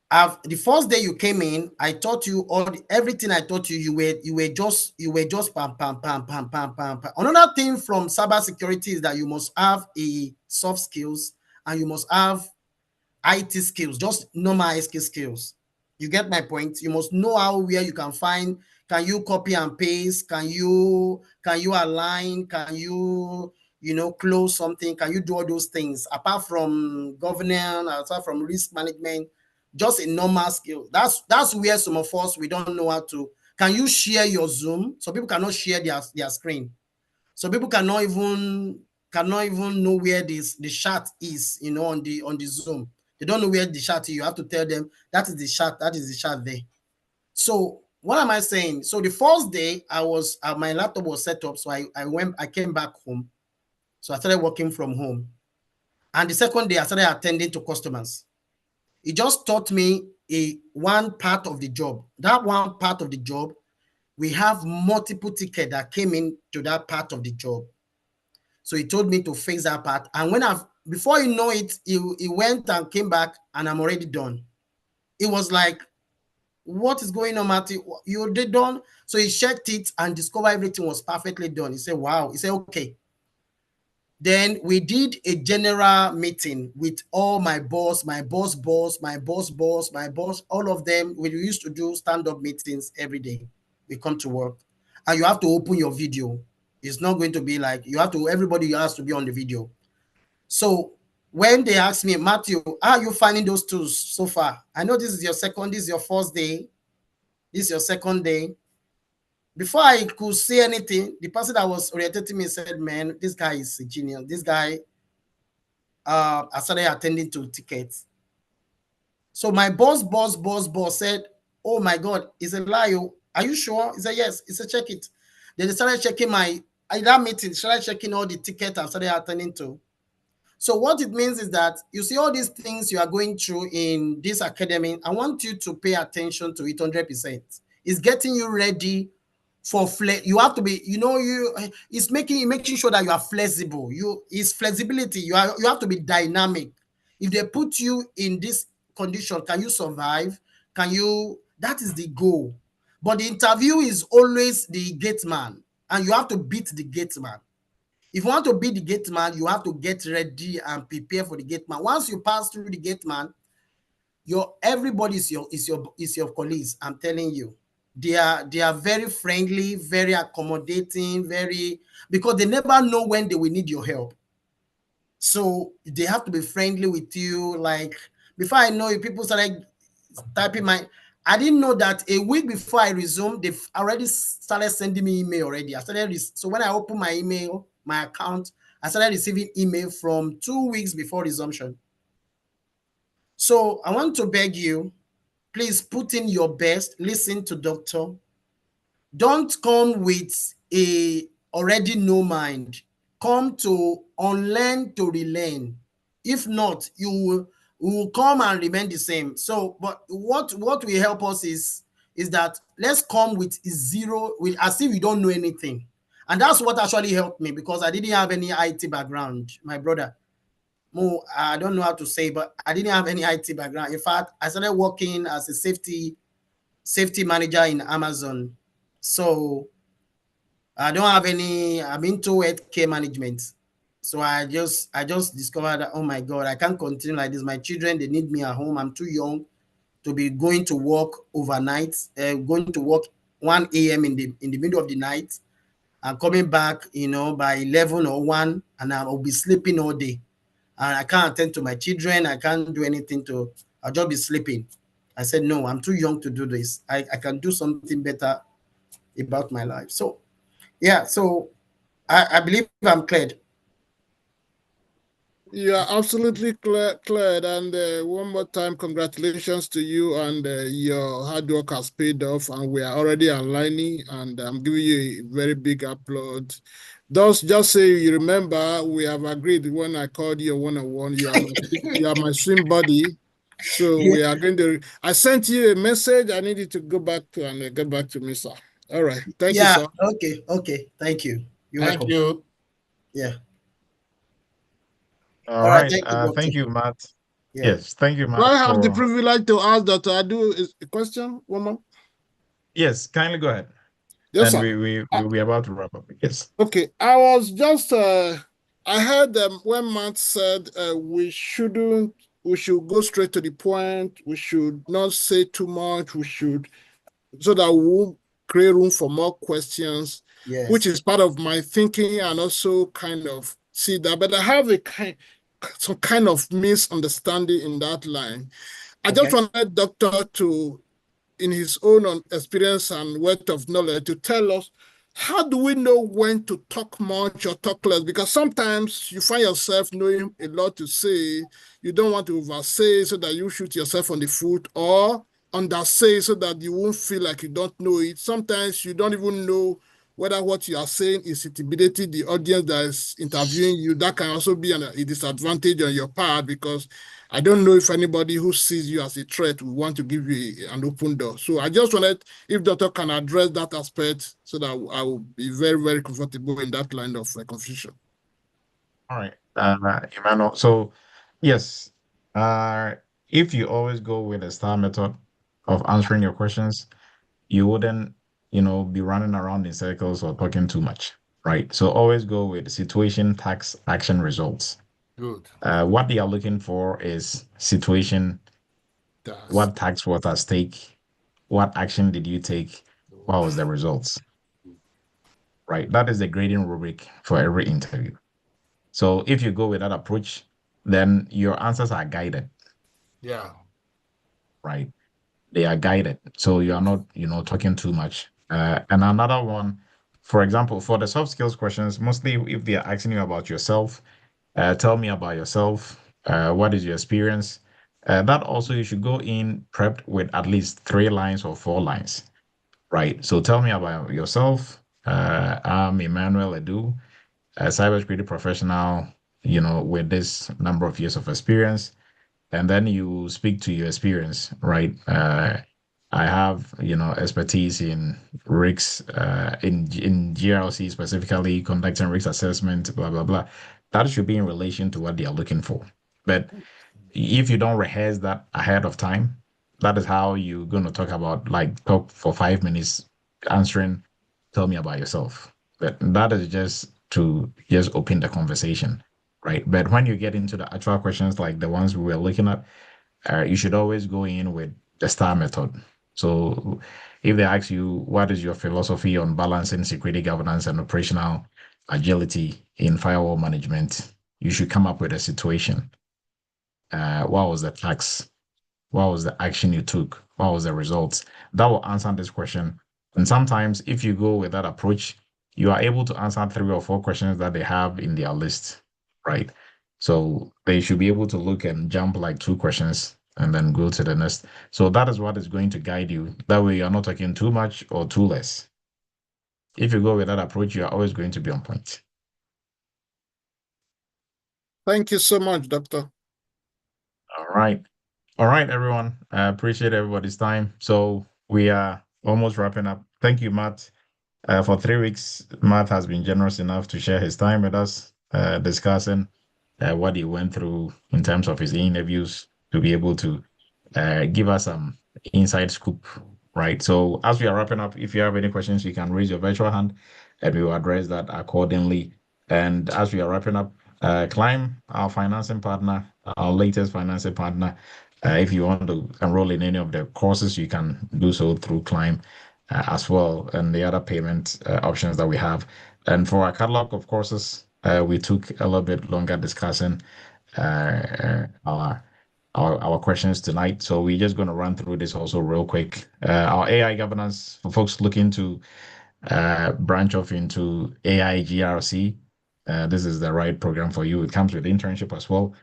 the first day you came in, I taught you everything I taught you. You were just pam pam pam pam pam pam pam. Another thing from cybersecurity is that you must have a soft skills and you must have IT skills, just normal IT skills. You get my point? You must know where you can find. Can you copy and paste? Can you align? Can you close something? Can you do all those things apart from governance, apart from risk management? Just a normal skill. That's where some of us, we don't know how to. Can you share your Zoom? So people cannot share their screen. So people cannot even know where the chat is, on the Zoom. They don't know where the chat is. You have to tell them that is the chat. That is the chat there. So what am I saying? So the first day my laptop was set up. So I came back home. So I started working from home. And the second day I started attending to customers. It just taught me one part of the job. That one part of the job, we have multiple tickets that came in to that part of the job. So he told me to fix that part. And before you know it, he went and came back and I'm already done. It was like, what is going on, Matthew? You did done? So he checked it and discovered everything was perfectly done. He said, wow. He said, okay. Then we did a general meeting with all my boss, all of them. We used to do stand-up meetings every day. We come to work and you have to open your video. It's not going to be like everybody has to be on the video. So when they asked me, Matthew, how are you finding those tools so far? I know this is your first day. This is your second day. Before I could say anything, the person that was orientating me said, man, this guy is a genius. This guy, I started attending to tickets. So my boss said, oh my God, it's a lie. Are you sure? He said, yes. He said, check it. Then they started checking that meeting, started checking all the tickets I started attending to. So what it means is that you see all these things you are going through in this academy. I want you to pay attention to it 100%. It's getting you ready for you have to be, it's making sure that you are flexible. It's flexibility. You have to be dynamic. If they put you in this condition, can you survive? That is the goal. But the interview is always the gate man, and you have to beat the gate man. If you want to be the gate man, you have to get ready and prepare for the gate man. Once you pass through the gate man, everybody is your colleagues. I'm telling you, they are very friendly, very accommodating, because they never know when they will need your help. So they have to be friendly with you. Like before I know it, people started typing I didn't know that a week before I resumed, they've already started sending me email already. So when I opened my email, my account, I started receiving email from 2 weeks before resumption. So I want to beg you, please put in your best, listen to doctor. Don't come with a already know mind. Come to unlearn to relearn. If not, you will come and remain the same. So, but what will help us is that let's come with zero, as if you don't know anything. And that's what actually helped me, because I didn't have any IT background, my brother. I don't know how to say, but I didn't have any IT background. In fact, I started working as a safety manager in Amazon. So I don't have I'm into healthcare management. So I just discovered that, oh my God, I can't continue like this. My children, they need me at home. I'm too young to be going to work overnight, going to work 1 a.m. in the middle of the night and coming back, by 11 or 1, and I'll be sleeping all day. And I can't attend to my children. I can't do anything I'll just be sleeping. I said, no, I'm too young to do this. I can do something better about my life. So, yeah, so I believe I'm cleared. You are absolutely cleared. And one more time, congratulations to you, and your hard work has paid off, and we are already aligning, and I'm giving you a very big applaud. Just say you remember we have agreed when I called you one-on-one, you are my swim buddy. So we are going to. I sent you a message. I need you to go back to and get back to me, sir. All right. Thank you, Yeah. sir. Okay. Thank you. You're Thank welcome. you. Yeah. All All right. right. Thank you, doctor. Thank you, Matt. Yeah. Yes, thank you, Do I Matt, have the for privilege to ask Dr. Adu a question? One more. yes, kindly go ahead. Yes, And sir. we'll be about to wrap up. Yes. Okay. I was just I heard when Matt said we should go straight to the point. We should not say too much. We should so that we will create room for more questions, which Yes. is part of my thinking and also kind of see that. But I have some kind of misunderstanding in that line. I just Okay. wanted Doctor to, in his own experience and wealth of knowledge, to tell us how do we know when to talk much or talk less? Because sometimes you find yourself knowing a lot to say. You don't want to oversay so that you shoot yourself on the foot, or undersay so that you won't feel like you don't know it. Sometimes you don't even know whether what you are saying is intimidating the audience that is interviewing you. That can also be a disadvantage on your part, because I don't know if anybody who sees you as a threat will want to give you an open door. So I just wanted if Doctor can address that aspect so that I will be very, very comfortable in that line of confusion. All right, Emmanuel. So, yes, if you always go with the STAR method of answering your questions, you wouldn't, be running around in circles or talking too much, right? So always go with situation, task, action, results. Good. What they are looking for is situation, That's what tax was at stake, what action did you take, what was the results, right? That is the grading rubric for every interview. So if you go with that approach, then your answers are guided, yeah. right? They are guided. So you are not, talking too much. And another one, for example, for the soft skills questions, mostly if they are asking you about yourself, tell me about yourself. What is your experience? That also you should go in prepped with at least 3 lines or 4 lines, right? So tell me about yourself. I'm Emmanuel Edu, a cybersecurity professional, with this number of years of experience. And then you speak to your experience, right? I have, expertise in risks, in GRC specifically, conducting risk assessment, blah, blah, blah. That should be in relation to what they are looking for. But if you don't rehearse that ahead of time, that is how you're going to talk for 5 minutes answering, tell me about yourself. But that is just to just open the conversation, right? But when you get into the actual questions like the ones we were looking at, you should always go in with the STAR method. So if they ask you, what is your philosophy on balancing security governance and operational agility in firewall management? You should come up with a situation. What was the tax? What was the action you took? What was the results? That will answer this question. And sometimes, if you go with that approach, you are able to answer 3 or 4 questions that they have in their list, right? So they should be able to look and jump like 2 questions and then go to the next. So that is what is going to guide you. That way, you're not talking too much or too less. If you go with that approach, you are always going to be on point. Thank you so much, Doctor. All right. All right, everyone. I appreciate everybody's time. So we are almost wrapping up. Thank you, Matt. For 3 weeks, Matt has been generous enough to share his time with us, discussing what he went through in terms of his interviews to be able to give us some inside scoop, right? So as we are wrapping up, if you have any questions, you can raise your virtual hand and we will address that accordingly. And as we are wrapping up, Climb, our financing partner, our latest financing partner, if you want to enroll in any of the courses, you can do so through Climb as well, and the other payment options that we have. And for our catalog of courses, we took a little bit longer discussing our questions tonight. So we're just going to run through this also real quick. Our AI governance for folks looking to branch off into AI GRC. This is the right program for you. It comes with internship as well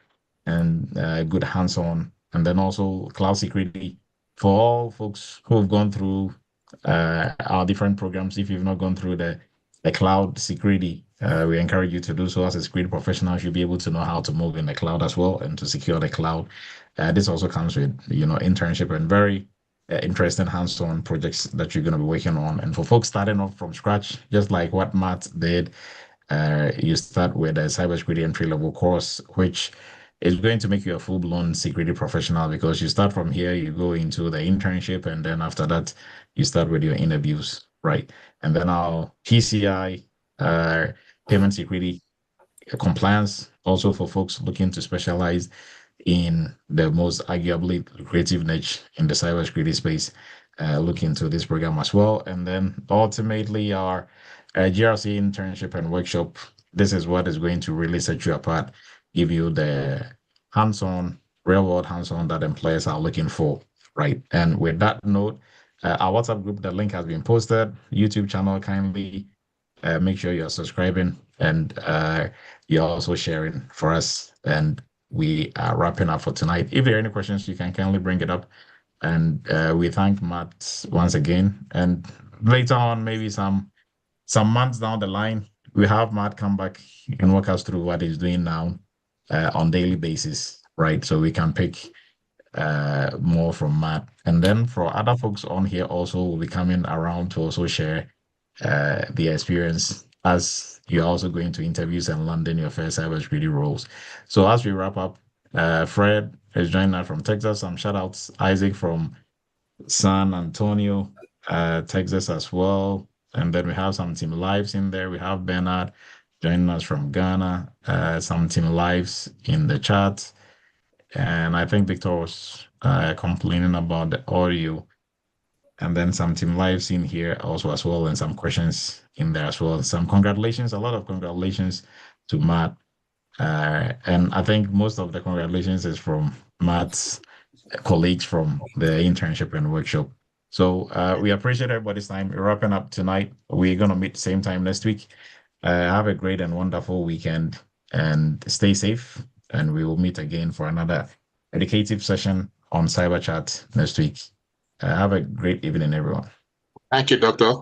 and good hands-on. And then also cloud security for all folks who have gone through our different programs. If you've not gone through the the cloud security, we encourage you to do so. As a security professional, you'll be able to know how to move in the cloud as well and to secure the cloud. This also comes with, internship and very interesting hands-on projects that you're going to be working on. And for folks starting off from scratch, just like what Matt did, you start with a cybersecurity entry-level course, which is going to make you a full-blown security professional, because you start from here, you go into the internship, and then after that, you start with your interviews, right? And then our PCI, payment security compliance, also for folks looking to specialize in the most arguably lucrative niche in the cybersecurity space, look into this program as well. And then ultimately our GRC internship and workshop. This is what is going to really set you apart, give you the hands-on, real-world hands-on that employers are looking for, right? And with that note, our WhatsApp group, the link has been posted. YouTube channel, kindly make sure you're subscribing and you're also sharing for us. And we are wrapping up for tonight. If there are any questions, you can kindly bring it up. And we thank Matt once again. And later on, maybe some months down the line, we have Matt come back and walk us through what he's doing now on daily basis, right? So we can pick more from Matt. And then for other folks on here also will be coming around to also share the experience as you're also going to interviews and landing your first cybersecurity roles. So as we wrap up, Fred is joining us from Texas. Some shout outs, Isaac from San Antonio, Texas as well. And then we have some team lives in there. We have Bernard joining us from Ghana, some team lives in the chat. And I think Victor was complaining about the audio. And then some team lives in here also as well, and some questions in there as well. Some congratulations, a lot of congratulations to Matt. And I think most of the congratulations is from Matt's colleagues from the internship and workshop. So we appreciate everybody's time. We're wrapping up tonight. We're going to meet same time next week. Have a great and wonderful weekend and stay safe. And we will meet again for another educative session on Cyber Chat next week. Have a great evening, everyone. Thank you, Doctor.